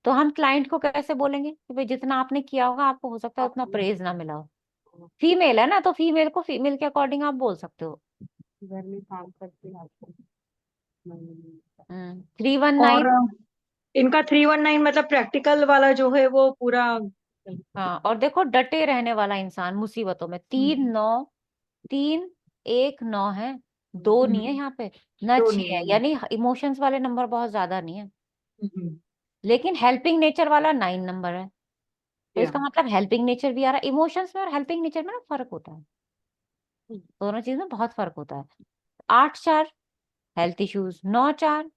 तो हम क्लाइंट को कैसे बोलेंगे कि भाई जितना आपने किया होगा, आपको हो सकता है उतना प्रेज ना मिला हो। फीमेल है ना, तो फीमेल को फीमेल के अकॉर्डिंग आप बोल सकते हो। घर में काम करते आपको 319। और इनका 319 मतलब प्रैक्टिकल वाला जो है वो पूरा। हाँ, और देखो डटे रहने वाला इंसान मुसीबतों में। 3 9, 3 1 9 है, 2 नहीं है यहाँ पे, न तो 6 नहीं है, है। यानी इमोशंस वाले नंबर बहुत ज्यादा नहीं है। हम्म, लेकिन हेल्पिंग नेचर वाला 9 नंबर है, तो या इसका मतलब हेल्पिंग नेचर भी आ रहा है। इमोशंस में और हेल्पिंग नेचर में ना फर्क होता है, दोनों चीज में बहुत फर्क होता है। 8 4 हेल्थ इश्यूज, 9 4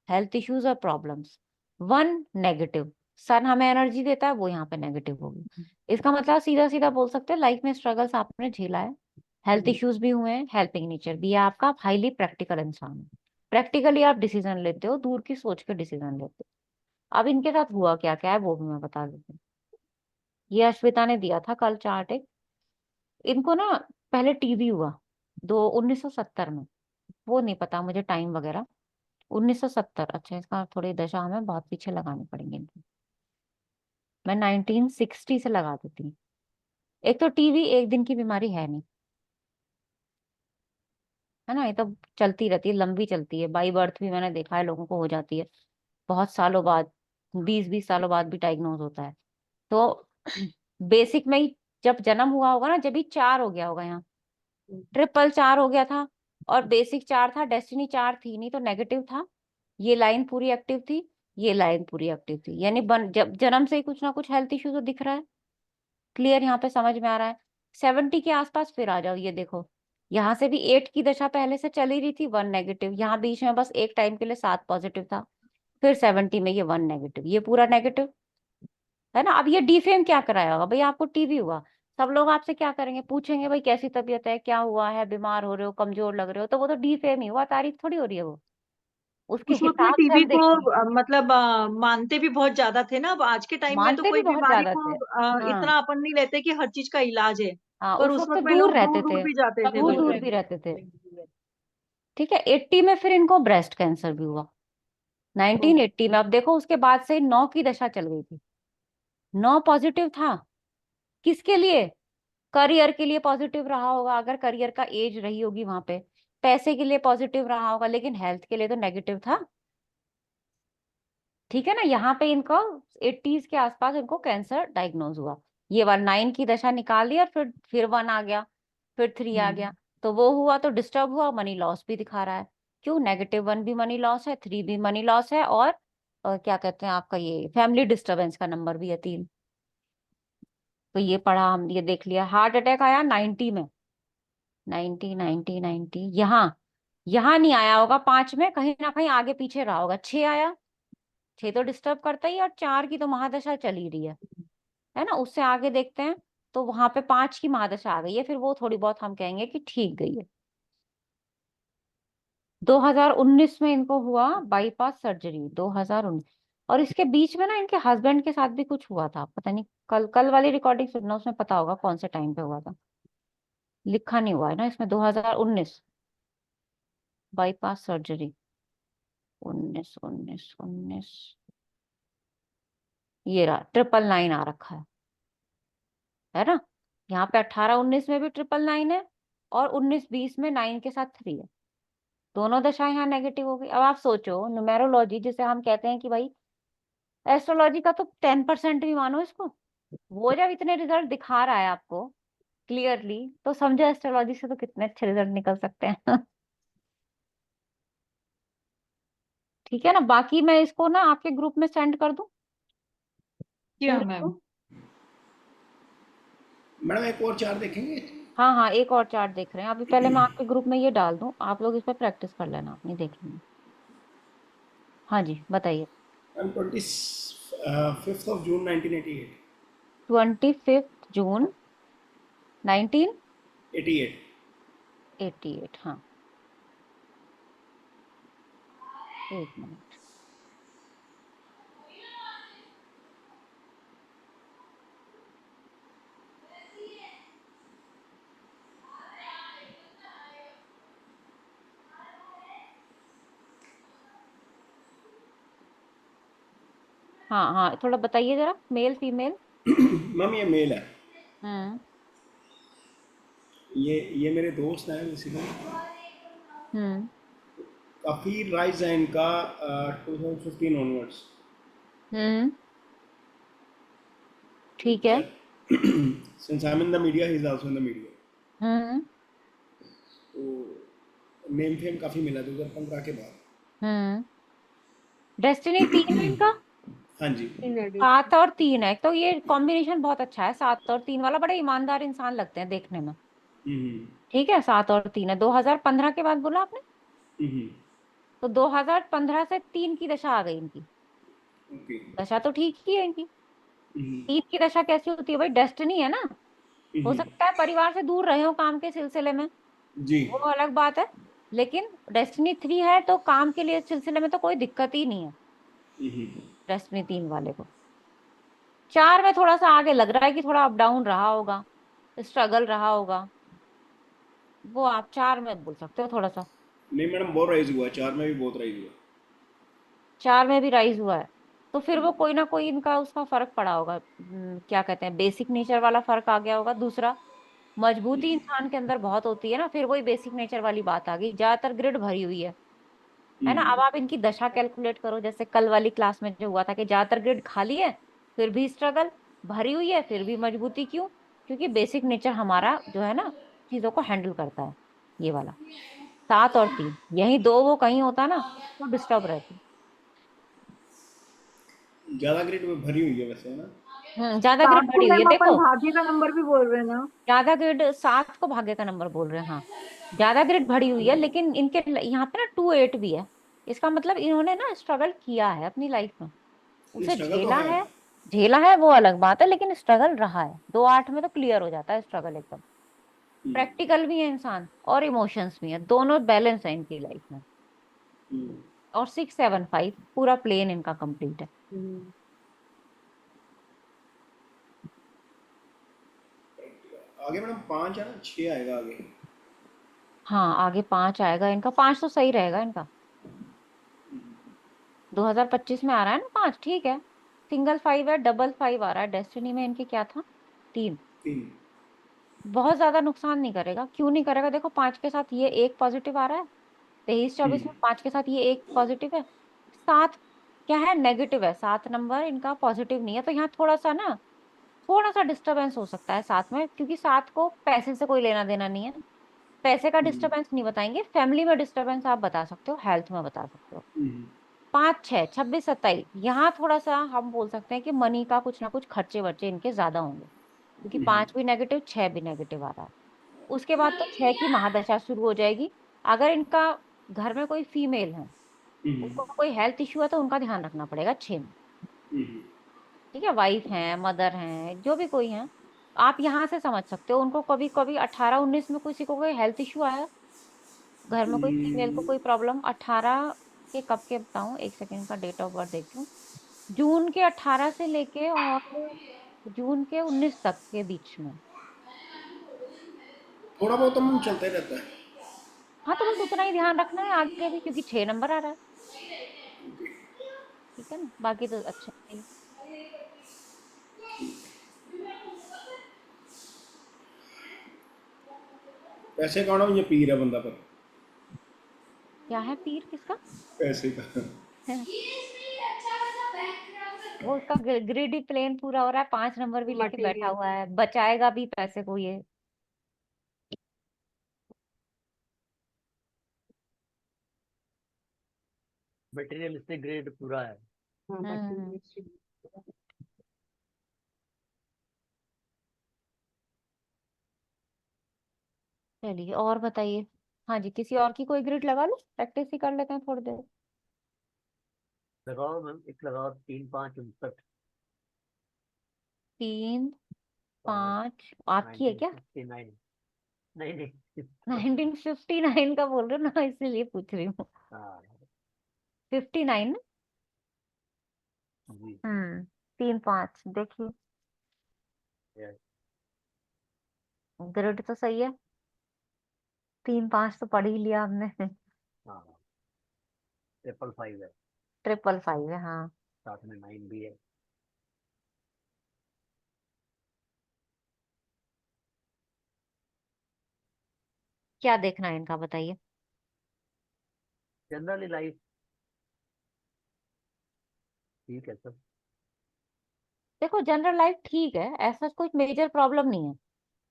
हेल्थ इश्यूज और प्रॉब्लम्स, 1 नेगेटिव। सन हमें एनर्जी देता है, वो यहाँ पे नेगेटिव होगी। इसका मतलब सीधा सीधा बोल सकते हैं, लाइफ में स्ट्रगल्स आपने झेला है, हेल्थ इश्यूज भी हुए हैं, हेल्पिंग नेचर भी है आपका, आप हाईली प्रैक्टिकल इंसान हो। प्रैक्टिकली आप डिसीजन लेते हो, दूर की सोच के डिसीजन लेते हो। अब इनके साथ हुआ क्या क्या है वो भी मैं बता देती हूँ। ये अश्विता ने दिया था कल चार्ट एक। इनको ना पहले टीबी हुआ, 1970 में, वो नहीं पता मुझे टाइम वगैरह। 1970। अच्छा, इसका थोड़ी दशा हमें बहुत पीछे लगानी पड़ेंगे इनकी। मैं 1960 से लगा देती हूँ। एक तो टीवी एक दिन की बीमारी है नहीं, है ना, ये तो चलती रहती है, लंबी चलती है। बाई बर्थ भी मैंने देखा है लोगों को हो जाती है, बहुत सालों बाद, 20-20 सालों बाद भी डायग्नोज होता है। तो बेसिक में ही जब जन्म हुआ होगा ना, जब ही 4 हो गया होगा यहाँ, ट्रिपल 4 हो गया था, और बेसिक 4 था, डेस्टिनी 4 थी नहीं, तो नेगेटिव था। ये लाइन पूरी एक्टिव थी, ये लाइन पूरी एक्टिव थी, यानी जब जन्म से ही कुछ ना कुछ हेल्थ इश्यू तो दिख रहा है। क्लियर, यहाँ पे समझ में आ रहा है। 70 के आसपास फिर आ जाओ, ये देखो, यहाँ से भी 8 की दशा पहले से चली रही थी, 1 नेगेटिव। यहाँ बीच में बस एक टाइम के लिए 7 पॉजिटिव था, फिर 70 में ये 1 नेगेटिव, ये पूरा नेगेटिव है ना। अब ये डीफेम क्या कराया होगा भाई, आपको टीबी हुआ, सब लोग आपसे क्या करेंगे, पूछेंगे भाई कैसी तबीयत है, क्या हुआ है, बीमार हो रहे हो, कमजोर लग रहे हो, तो वो तो डीफेम ही हुआ, तारीफ थोड़ी हो रही है वो, उसके उस वक्त में हिसाब से टीबी हम को देखेंगे। मतलब मानते भी बहुत ज्यादा थे ना। अब आज के टाइम में तो मानते भी कोई बहुत बीमारी ज्यादा को थे। हाँ इतना अपन नहीं लेते कि हर चीज का इलाज है। हाँ, पर उस उस वक्त तो वक्त में दूर लोग रहते दूर दूर थे, भी जाते थे, दूर दूर बिल्कुल। भी रहते थे। ठीक है, 80 में फिर इनको ब्रेस्ट कैंसर भी हुआ, ओ, 1980 में। अब देखो, उसके बाद से 9 की दशा चल गई थी, 9 पॉजिटिव था। किसके लिए? करियर के लिए पॉजिटिव रहा होगा, अगर करियर का एज रही होगी वहां पे। पैसे के लिए पॉजिटिव रहा होगा, लेकिन हेल्थ के लिए तो नेगेटिव था। ठीक है ना, यहाँ पे इनको 80s के आसपास इनको कैंसर डायग्नोज हुआ। ये 9 की दशा निकाल दी, और फिर 1 आ गया, फिर 3 आ गया, तो वो हुआ तो डिस्टर्ब हुआ, मनी लॉस भी दिखा रहा है। क्यों? -1 भी मनी लॉस है, 3 भी मनी लॉस है, और क्या कहते हैं आपका, ये फैमिली डिस्टर्बेंस का नंबर भी है 3। तो ये पढ़ा हम, ये देख लिया। हार्ट अटैक आया 90 में, 90 यहाँ, यहाँ नहीं आया होगा 5 में, कहीं ना कहीं आगे पीछे रहा होगा। 6 आया, 6 तो डिस्टर्ब करता ही है, और 4 की तो महादशा चली रही है ना। उससे आगे देखते हैं, तो वहां पे 5 की महादशा आ गई है, फिर वो थोड़ी बहुत हम कहेंगे कि ठीक गई है। 2019 में इनको हुआ बाईपास सर्जरी, 2019। और इसके बीच में ना इनके हस्बैंड के साथ भी कुछ हुआ था, पता नहीं, कल कल वाली रिकॉर्डिंग सुनना, उसमें पता होगा कौन से टाइम पे हुआ था। लिखा नहीं हुआ है ना इसमें, 2019 बाईपास सर्जरी, 19 ये रहा, 999 आ रखा है ना। यहाँ पे 18-19 में भी 999 है, और 19-20 में 9 के साथ 3 है। दोनों दशाएं यहाँ नेगेटिव हो गई। अब आप सोचो, न्यूमेरोलॉजी जिसे हम कहते हैं कि भाई एस्ट्रोलॉजी का तो 10% भी मानो इसको, वो जब इतने रिजल्ट दिखा रहा है आपको क्लियरली, तो समझो एस्ट्रोलॉजी से तो कितने अच्छे रिजल्ट निकल सकते हैं। ठीक है ना, बाकी मैं इसको ना आपके ग्रुप में सेंड कर दूं क्या पूरे मैम? को। मैडम एक और चार देखेंगे। हाँ हाँ, एक और चार्ट देख रहे हैं अभी, पहले मैं आपके ग्रुप में ये डाल दूं, आप लोग इस पर प्रैक्टिस कर लेना अपनी, देख लेना। हाँ जी, बताइए। मैम 25 जून 1988। 25 जून 1988। 88। हाँ, एक मिनट। हाँ हाँ, थोड़ा बताइए जरा, मेल फीमेल। मैम ये मेल है। हम्म ये मेरे दोस्त हैं बेसिकली। हम्म काफ़ी राइज है इनका 2015 ऑनवर्ड्स। हम्म ठीक है। Since I am in the media, he is also in the media. Hmm तो नेम फेम काफ़ी मिला 2015 के बाद। हम्म डेस्टिनी 3 है इनका, हाँ जी। 7 और 3 है, तो ये कॉम्बिनेशन बहुत अच्छा है, 7 और 3 वाला, बड़े ईमानदार इंसान लगते हैं देखने में। हम्म ठीक है, 7 और 3 है, 2015 के बाद बोला आपने, हम्म। तो 2015 से 3 की दशा आ गई इनकी। ओके। दशा तो ठीक ही है इनकी। हम्म 3 की दशा कैसी होती है भाई, डेस्टिनी है ना। हो हम्म। सकता है परिवार से दूर रहे हो काम के सिलसिले में, जी। वो अलग बात है, लेकिन डेस्टिनी 3 है तो काम के लिए सिलसिले में तो कोई दिक्कत ही नहीं है हम्म डेस्टिनी 3 वाले को। 4 में थोड़ा सा आगे लग रहा है कि थोड़ा अप डाउन रहा होगा, स्ट्रगल रहा होगा, वो आप 4 में बोल सकते हो थोड़ा सा। नहीं मैडम, बहुत राइज हुआ, 4 में भी बहुत राइज हुआ। 4 में भी राइज हुआ है, तो फिर वो कोई ना कोई इनका उसका फर्क पड़ा होगा। क्या कहते हैं, बेसिक नेचर वाला फर्क आ गया होगा। दूसरा, मजबूती इंसान के अंदर बहुत होती है ना, फिर वही बेसिक नेचर वाली बात आ गई। ज्यादातर ग्रिड भरी हुई है ना। अब आप इनकी दशा कैलकुलेट करो, जैसे कल वाली क्लास में जो हुआ था कि ज्यादातर ग्रिड खाली है फिर भी स्ट्रगल, भरी हुई है फिर भी मजबूती। क्यों? क्योंकि बेसिक नेचर हमारा जो है ना, चीजों को हैंडल करता है। ये वाला 7 और 3, यही दो वो कहीं होता ना तो डिस्टर्ब रहती। ज्यादा ग्रिड में भरी हुई है वैसे, है ना? ज्यादा ग्रिड 7 को भरी हुई है मैम अपन देखो। भाग्य का नंबर भी बोल रहे हैं ना। ज्यादा ग्रिड 7 को भाग्य का नंबर बोल रहे हैं, हाँ। ज्यादा ग्रिड भरी हुई है, लेकिन इनके यहाँ पे ना 2 8 भी है। इसका मतलब इन्होंने ना स्ट्रगल किया है अपनी लाइफ में, ये उसे स्ट्रगल तो झेला है। है। झेला है वो अलग बात है, लेकिन स्ट्रगल रहा है। 2 8 में तो क्लियर हो जाता है स्ट्रगल एकदम। हम्म, प्रैक्टिकल भी है इंसान और इमोशंस भी है, दोनों बैलेंस है इनकी लाइफ में। हम्म। और 6 7 5 पूरा प्लेन इनका कंप्लीट है। आगे मैडम 5 है ना, 6 आएगा आगे। हाँ, आगे 5 आएगा इनका। 5 तो सही रहेगा इनका। 2025 में आ रहा है ना 5, ठीक है। सिंगल 5 है, डबल 5 आ रहा है। डेस्टिनी में इनके क्या था? 3। 3। बहुत ज्यादा नुकसान नहीं करेगा। क्यों नहीं करेगा? देखो 5 के साथ ये 1 पॉजिटिव आ रहा है। 23 24 में 5 के साथ ये 1 पॉजिटिव है। 7 क्या है? नेगेटिव है। 7 नंबर इनका पॉजिटिव नहीं है, तो यहाँ थोड़ा सा ना, थोड़ा सा डिस्टरबेंस हो सकता है 7 में, क्योंकि 7 को पैसे से कोई लेना देना नहीं है। पैसे का डिस्टरबेंस नहीं बताएंगे, फैमिली में डिस्टरबेंस आप बता सकते हो, हेल्थ में बता सकते हो। 5 6 26 27 यहाँ थोड़ा सा हम बोल सकते हैं कि मनी का कुछ ना कुछ खर्चे वर्चे इनके ज्यादा होंगे, क्योंकि 5 भी नेगेटिव 6 भी नेगेटिव आ रहा है। उसके बाद तो 6 की महादशा शुरू हो जाएगी। अगर इनका घर में कोई फीमेल है, उनको कोई हेल्थ इश्यू है, तो उनका ध्यान रखना पड़ेगा 6 में। ठीक है, वाइफ है, मदर है, जो भी कोई है, आप यहाँ से समझ सकते हो उनको। कभी कभी 18 19 में किसी को कोई हेल्थ इश्यू आया, घर में कोई फीमेल को कोई प्रॉब्लम। 18 के कब के बताऊं, एक सेकेंड का डेट ऑफ बर्थ देखती हूँ। जून के 18 से लेके और जून के 19 तक के बीच में। थोड़ा बहुत हम चलते रहता है। हाँ, तो बस उतना ही ध्यान रखना है आगे भी, क्योंकि 6 नंबर आ रहा है। ठीक है ना, बाकी तो अच्छा है। पैसे का ना ये पीर है बंदा पर। क्या है पीर किसका? पैसे का। वो उसका ग्रिडी प्लेन पूरा हो रहा है, 5 नंबर भी लेके बैठा मटेरियल। हुआ है, बचाएगा भी पैसे को ये। मटेरियलिस्टिक ग्रेड पूरा है। हाँ हम्म मटेरियल। चलिए और बताइए। हाँ जी, किसी और की कोई ग्रिड लगा लो, प्रैक्टिस ही कर लेते हैं थोड़ी देर। लगाओ मैम, एक लगाओ, 3 5 59। 3 5 5 आपकी है क्या? 1959। नहीं नहीं। 1959 का बोल रहे हो ना, इसीलिए पूछ रही हूँ। हाँ 59 ना? जी। 3 5 देखिए, yes, ग्रिड तो सही है। 3 5 तो पढ़ ही लिया हमने। हाँ 555 है, 555 है, हाँ। साथ में 9 भी है। क्या देखना है इनका बताइए। जनरली लाइफ ठीक है सब। देखो जनरल लाइफ ठीक है, ऐसा कोई मेजर प्रॉब्लम नहीं है।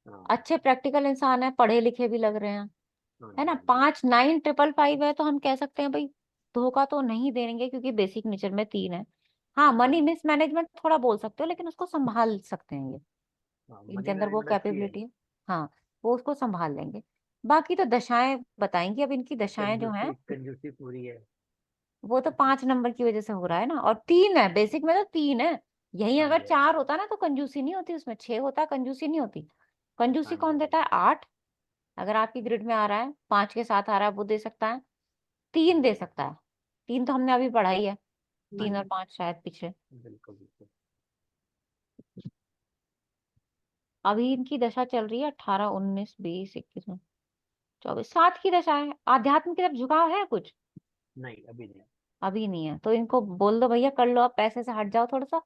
हाँ अच्छे प्रैक्टिकल इंसान है, पढ़े लिखे भी लग रहे हैं, हाँ है जी ना। हाँ जी। 5 9 555 है, तो हम कह सकते हैं भाई धोखा तो नहीं देंगे, क्योंकि बेसिक नेचर में 3 है। हाँ, हाँ मनी मिसमैनेजमेंट थोड़ा बोल सकते हो, लेकिन उसको संभाल सकते हैं ये, हाँ, इनके मनी अंदर वो मैनेजमेंट अच्छी है। कैपेबिलिटी है। हाँ, वो उसको संभाल लेंगे। बाकी तो दशाएं बताएंगी, अब इनकी दशाएं जो हैं, कंजूसी कंजूसी पूरी है। वो तो 5 नंबर की वजह से हो रहा है ना। और 3 है, बेसिक में तो 3 है। यही हाँ अगर जी हाँ जी। 4 होता ना तो कंजूसी नहीं होती, उसमें 6 होता कंजूसी नहीं होती। कंजूसी हाँ जी कौन हाँ देता जी। है? 8। अगर आपकी ग्रिड में आ रहा है, 5 के साथ आ रहा है, वो दे सकता है। 3 दे सकता है। 3 तो हमने अभी पढ़ा ही है। हाँ 3 और जी 5 शायद पीछे। बिल्कुल बिल्कुल। अभी इनकी दशा चल रही है 18 19 20 21 में 24 7 की दशा है। आध्यात्म की तरफ झुकाव है कुछ? नहीं अभी नहीं। अभी नहीं है, तो इनको बोल दो भैया कर लो, आप पैसे से हट जाओ थोड़ा सा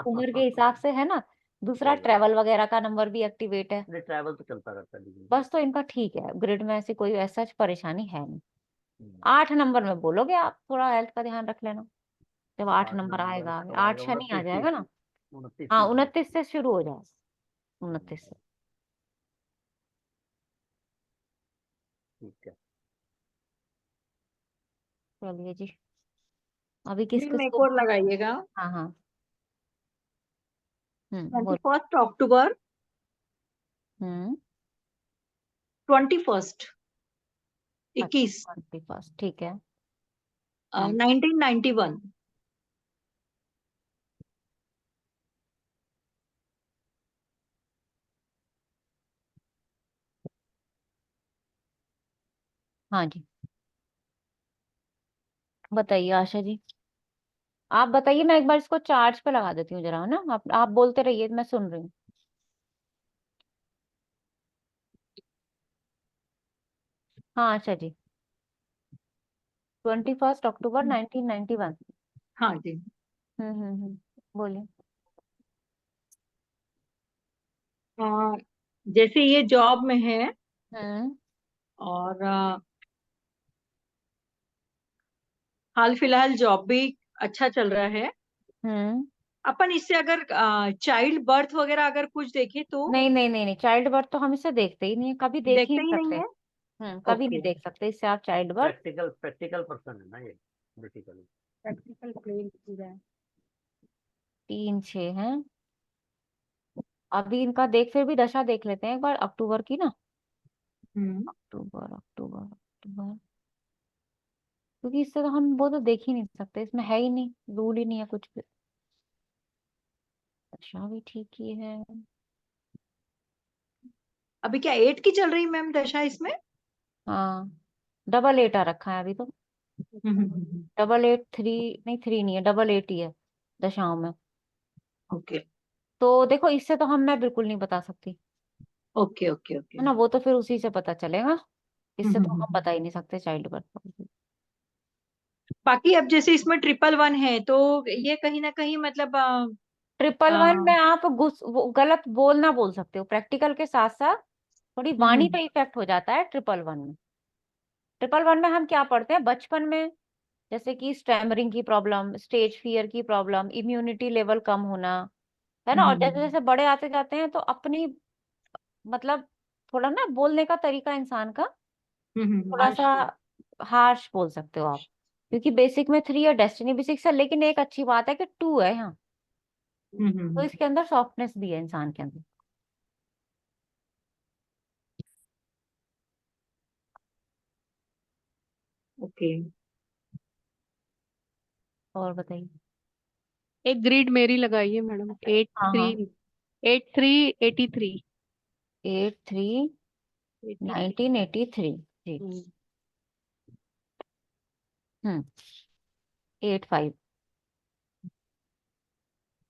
उम्र के हिसाब से, है ना। दूसरा सही है। ट्रेवल वगैरह का नंबर भी एक्टिवेट है। नहीं ट्रैवल तो चलता रहता है लेकिन। बस तो इनका ठीक है, ग्रिड में ऐसी कोई ऐसा परेशानी है नहीं। हम्म, 8 नंबर में बोलोगे आप, थोड़ा हेल्थ का ध्यान रख लेना जब 8 8 नंबर नंबर आएगा आगे। कब 8 आएगा? शनि आ 29 जाएगा 30 ना। 29 हाँ 30 में। 29 से शुरू हो जाए, 29 से। ठीक है। चलिए जी, अभी किस मैम किस एक को। और लगाइएगा। हाँ हाँ। बोल। 21 अक्टूबर हम्म। 21 21 अच्छा 21, ठीक है। 1991। हाँ जी, बताइए आशा जी। आप बताइए, मैं एक बार इसको चार्ज पे लगा देती हूँ जरा, है ना। आप बोलते रहिए, मैं सुन रही हूँ। हाँ आशा जी। 21 अक्टूबर 1991। हाँ जी। बोलिए। अ, जैसे ये जॉब में है हम्म और हाल फिलहाल जॉब भी अच्छा चल रहा है। हम्म। अपन इससे अगर चाइल्ड बर्थ वगैरह अगर कुछ देखें तो नहीं नहीं नहीं नहीं, चाइल्ड बर्थ तो हम इसे देखते ही नहीं है, कभी देख ही देखते नहीं ही नहीं सकते। है। कभी नहीं ओके। देख सकते इससे आप चाइल्ड बर्थ। प्रैक्टिकल पर्सन है ना ये बेसिकली। प्रैक्टिकल प्लेन पूरा है। 3 6 है। अभी इनका देख, फिर भी दशा देख लेते हैं एक बार अक्टूबर की ना। हम्म। अक्टूबर अक्टूबर अक्टूबर, क्योंकि इससे तो हम वो तो देख ही नहीं सकते, इसमें है ही नहीं, रूल ही नहीं है कुछ भी। दशा भी ठीक ही है। अभी क्या 8 की चल रही मैम दशा इसमें? हाँ, डबल 8 आ रखा है अभी तो। डबल 8 3, नहीं 3 नहीं है, डबल 8 ही है दशाओं में। ओके तो देखो, इससे तो मैं बिल्कुल नहीं बता सकती, ओके ओके ओके। है ना। वो तो फिर उसी से पता चलेगा, इससे तो हम बता ही नहीं सकते चाइल्ड बर्थ। बाकी अब जैसे इसमें 111 है तो ये कहीं ना कहीं मतलब 111 में आप वो गलत बोल सकते हो, प्रैक्टिकल के साथ साथ थोड़ी वाणी पे इफेक्ट हो जाता है 111 में। 111 में हम क्या पढ़ते हैं बचपन में, जैसे कि स्टैमरिंग की प्रॉब्लम, स्टेज फियर की प्रॉब्लम, इम्यूनिटी लेवल कम होना, है ना। और जैसे जैसे बड़े आते जाते हैं तो अपनी, मतलब थोड़ा ना बोलने का तरीका इंसान का थोड़ा सा हार्श बोल सकते हो आप, क्योंकि बेसिक में 3 है, डेस्टिनी भी 6 है, लेकिन एक अच्छी बात है कि 2 है यहाँ, तो इसके अंदर सॉफ्टनेस भी है इंसान के अंदर। ओके। और बताइए। एक ग्रिड मेरी लगाइए मैडम। एट हाँ थ्री हाँ। 8383। 83 1983 जी। 85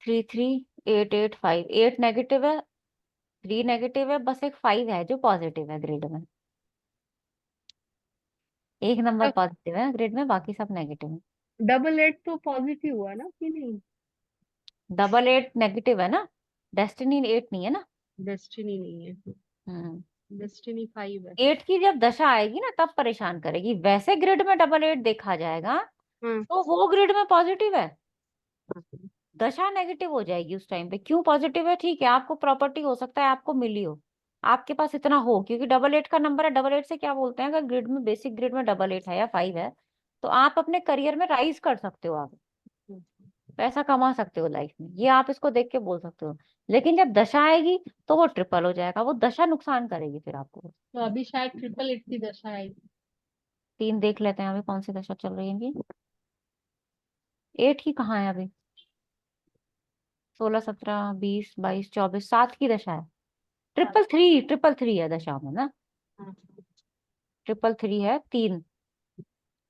33 8 8 5, 8 नेगेटिव है, 3 नेगेटिव है, बस एक 5 है जो पॉजिटिव है ग्रिड में। एक नंबर पॉजिटिव है ग्रिड में, बाकी सब नेगेटिव है। डबल 8 तो पॉजिटिव हुआ ना कि नहीं? डबल 8 नेगेटिव है ना, डेस्टिनी 8 नहीं है ना। डेस्टिनी नहीं है, हम्म डेस्टिनी 5 है। 8 की जब दशा आएगी ना तब परेशान करेगी, वैसे ग्रिड में डबल 8 देखा जाएगा हम्म। तो वो ग्रिड में पॉजिटिव है, दशा नेगेटिव हो जाएगी उस टाइम पे। क्यों पॉजिटिव है, ठीक है, आपको प्रॉपर्टी हो सकता है आपको मिली हो, आपके पास इतना हो, क्योंकि डबल 8 का नंबर है। डबल 8 से क्या बोलते हैं, अगर ग्रिड में, बेसिक ग्रिड में डबल 8 है या 5 है, तो आप अपने करियर में राइज कर सकते हो, आप पैसा कमा सकते हो लाइफ में, ये आप इसको देख के बोल सकते हो। लेकिन जब दशा आएगी तो वो ट्रिपल हो जाएगा, वो दशा नुकसान करेगी फिर आपको। तो अभी शायद 888 की दशा आएगी। 3 देख लेते हैं अभी कौन सी दशा चल रही है इनकी। 8 की कहाँ है अभी, 16 17 20 22 24, 7 की दशा है। ट्रिपल थ्री है दशा में ना, 333 है, 3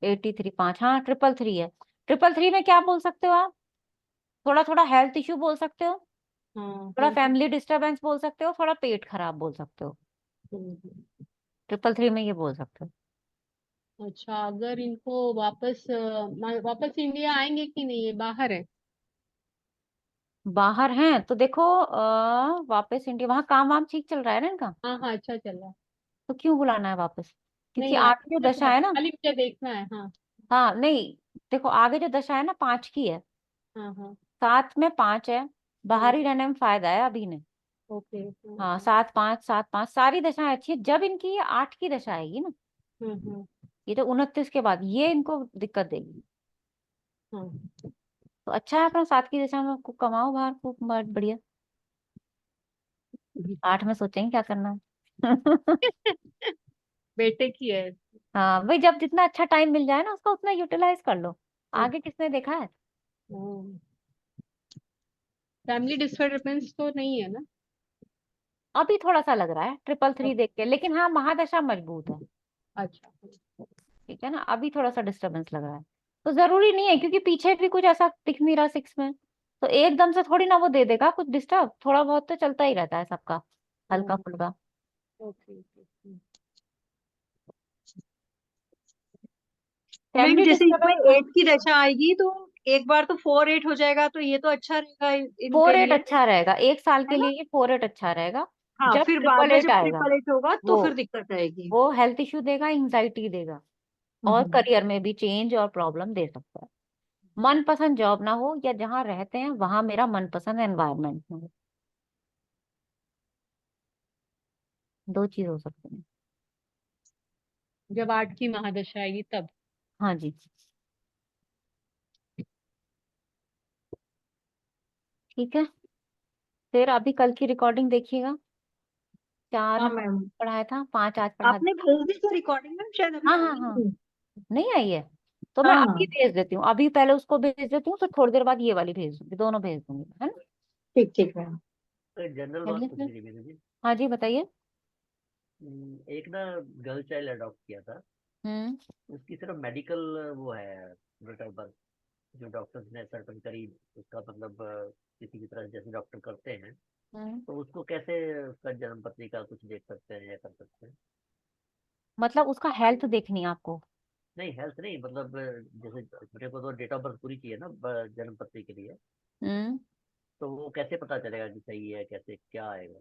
83 5, हाँ 333 है। 333 में क्या बोल सकते हो आप, थोड़ा थोड़ा हेल्थ इश्यू बोल सकते हो, थोड़ा फैमिली डिस्टरबेंस बोल सकते हो, थोड़ा पेट खराब बोल सकते हो। 333 में ये बोल सकते हो। अच्छा, अगर इनको वापस इंडिया आएंगे कि नहीं, ये बाहर है? बाहर हैं तो देखो वापस इंडिया, वहां काम वाम ठीक चल रहा है ना इनका, हाँ हाँ, अच्छा चल रहा है। तो क्यों बुलाना है वापस? क्योंकि नहीं, आगे जो दशा है ना, खाली मुझे देखना है। हाँ हाँ नहीं, देखो आगे जो दशा है ना 5 की है, हाँ हाँ। 7 में 5 है, बाहर ही रहने में फायदा है अभी ने। ओके। हाँ 7 5 7 5 सारी दशाएं अच्छी है। जब इनकी ये 8 की दशा आएगी ना, हम्म। ये तो 29 के बाद ये इनको दिक्कत देगी। हाँ। तो अच्छा है अपना 7 की दशा में खूब कमाओ बाहर, खूब बढ़िया। 8 में सोचेंगे क्या करना है। बेटे की है। हाँ भाई, जब जितना अच्छा टाइम मिल जाए ना उसका उतना यूटिलाइज कर लो। आगे किसने देखा है? फैमिली डिस्टर्बेंस तो नहीं है ना? अभी थोड़ा सा लग रहा है 333 देख के, लेकिन हाँ महादशा मजबूत है। अच्छा। ठीक है ना, अभी थोड़ा सा डिस्टरबेंस लग रहा है। तो जरूरी नहीं है, क्योंकि पीछे भी कुछ ऐसा दिख नहीं रहा 6 में, तो एकदम से थोड़ी ना वो दे देगा कुछ डिस्टर्ब, थोड़ा बहुत तो चलता ही रहता है सबका, हल्का फुल्का। ओके। मैम फैमिली जैसे इसमें डिस्टरबेंस 8 की दशा आएगी तो एक बार तो 4-8 हो जाएगा, तो ये तो अच्छा रहेगा इनके 4-8 लिए, अच्छा रहेगा, 1 साल है के ना? लिए ये 4-8 अच्छा रहेगा। हाँ, जब फिर बाद ट्रिपल में एट जब आएगा 888 होगा तो वो फिर दिक्कत आएगी। वो हेल्थ इश्यू देगा, एंजाइटी देगा, और हम्म। करियर में भी चेंज और प्रॉब्लम दे सकता है। मनपसंद जॉब ना हो, या जहाँ रहते हैं वहां मेरा मनपसंद एनवायरनमेंट हो, 2 चीज हो सकती है। जब 8 की महादशा आएगी तब। हाँ जी, ठीक है। फिर अभी कल की रिकॉर्डिंग देखिएगा। 4 हाँ हमने मैम, पढ़ाया था, 5 आज पढ़ा आपने दिया। भेज दी तो रिकॉर्डिंग में शायद अभी हाँ हाँ आई हाँ, नहीं। नहीं आई है तो मैं हाँ अभी हाँ, भेज देती हूँ, अभी पहले उसको भेज देती हूँ, तो थोड़ी देर बाद ये वाली भेज दूंगी, दोनों भेज दूंगी, है ना? ठीक ठीक मैम। तो जनरल बात चलिए पूछनी फिर। थी मेरे जी। हाँ जी बताइए। एक ना गर्ल चाइल्ड अडॉप्ट किया था, हम्म उसकी सिर्फ मेडिकल वो है, डेट ऑफ बर्थ, जो डॉक्टर्स ने सर्टन करी, उसका मतलब किसी की तरह जैसे डॉक्टर करते हैं, हम्म। तो उसको कैसे उसका जन्म पत्रिका कुछ देख सकते हैं या कर सकते हैं? मतलब उसका हेल्थ देखनी है आपको? नहीं हेल्थ नहीं, मतलब जैसे मेरे को तो डेट ऑफ बर्थ पूरी चाहिए ना जन्म पत्री के लिए, हम्म। तो वो कैसे पता चलेगा कि सही है, कैसे क्या आएगा?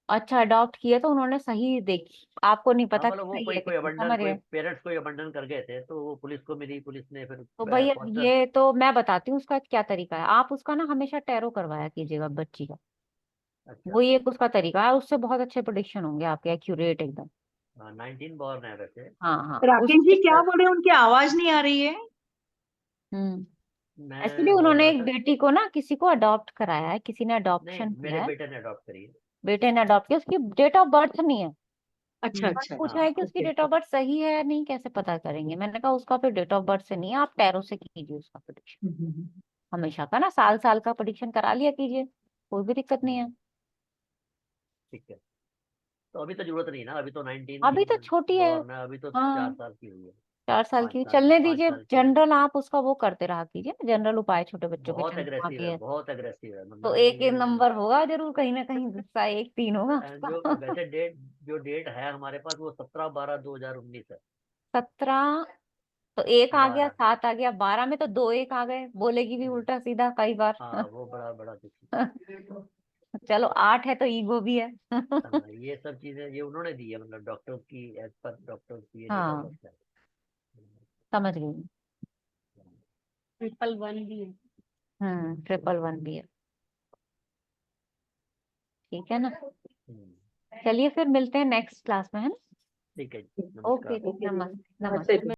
अच्छा, अडॉप्ट किए तो उन्होंने सही देखी, आपको नहीं हाँ पता कि मतलब वो सही कोई है कि कोई नहीं, अबंडन, समझ कोई गए? पेरेंट्स कोई अबंडन कर गए थे, तो वो पुलिस को मिली, पुलिस ने फिर तो भैया फॉस्टर। ये तो मैं बताती हूँ उसका क्या तरीका है। आप उसका ना हमेशा टैरो करवाया कीजिएगा बच्ची का, अच्छा। वो ये एक उसका तरीका है, उससे बहुत अच्छे प्रोडिक्शन होंगे आपके, एक्यूरेट एकदम। हाँ 19 बॉर्न है वैसे। हाँ हाँ राकेश जी क्या बोले, उनकी आवाज नहीं आ रही है। हम्म। मैं एक्चुअली बोल उन्होंने रहा एक था, बेटी को ना किसी को अडॉप्ट कराया है, किसी ने नहीं अडॉप्शन मेरे किया है, बेटे ने अडॉप्ट करी है। बेटे ने अडॉप्ट किया, उसकी डेट ऑफ बर्थ नहीं है। अच्छा मैंने अच्छा पूछा अच्छा, है कि उसकी ओके। डेट ऑफ बर्थ सही है या नहीं, कैसे पता करेंगे? मैंने कहा उसका फिर डेट ऑफ बर्थ से नहीं है, आप टैरो से कीजिए उसका प्रोडिक्शन, हमेशा का ना साल साल का प्रोडिक्शन करा लिया कीजिए, कोई भी दिक्कत नहीं है। ठीक है, तो अभी तो जरूरत नहीं है ना, अभी तो अभी तो 19 छोटी है। बॉर्न है, अभी तो हाँ 4 साल की हुई है, 4 साल 5 की साल चलने 5 दीजिए, साल की है। जनरल आप उसका वो करते रहा कीजिए, जनरल उपाय छोटे बच्चों के बहुत चंद्रमा एग्रेसिव की है, है, बहुत एग्रेसिव है, तो मतलब एक ये नंबर होगा जरूर, कहीं ना कहीं गुस्सा 1-3 होगा जो उसका। वैसे डेट, जो डेट है हमारे पास वो 17/12/2019 है। 17, तो एक आ गया, 12, 7 आ गया, 12 में तो 2 1 आ गए, बोलेगी भी उल्टा सीधा कई बार। हाँ वो बड़ा बड़ा दुखी। चलो 8 है तो ईगो भी है। हाँ ये सब चीजें ये उन्होंने दी है, मतलब डॉक्टर की, एज पर डॉक्टर की ये डेट ऑफ हाँ बर्थ है। समझ गई। 111 भी है। 111 भी है, ठीक है ना? हम्म, चलिए फिर मिलते हैं नेक्स्ट क्लास में, है ना? ठीक है, ओके नमस्कार। जी, ओके, नमस्ते नमस्ते। नमस्ते।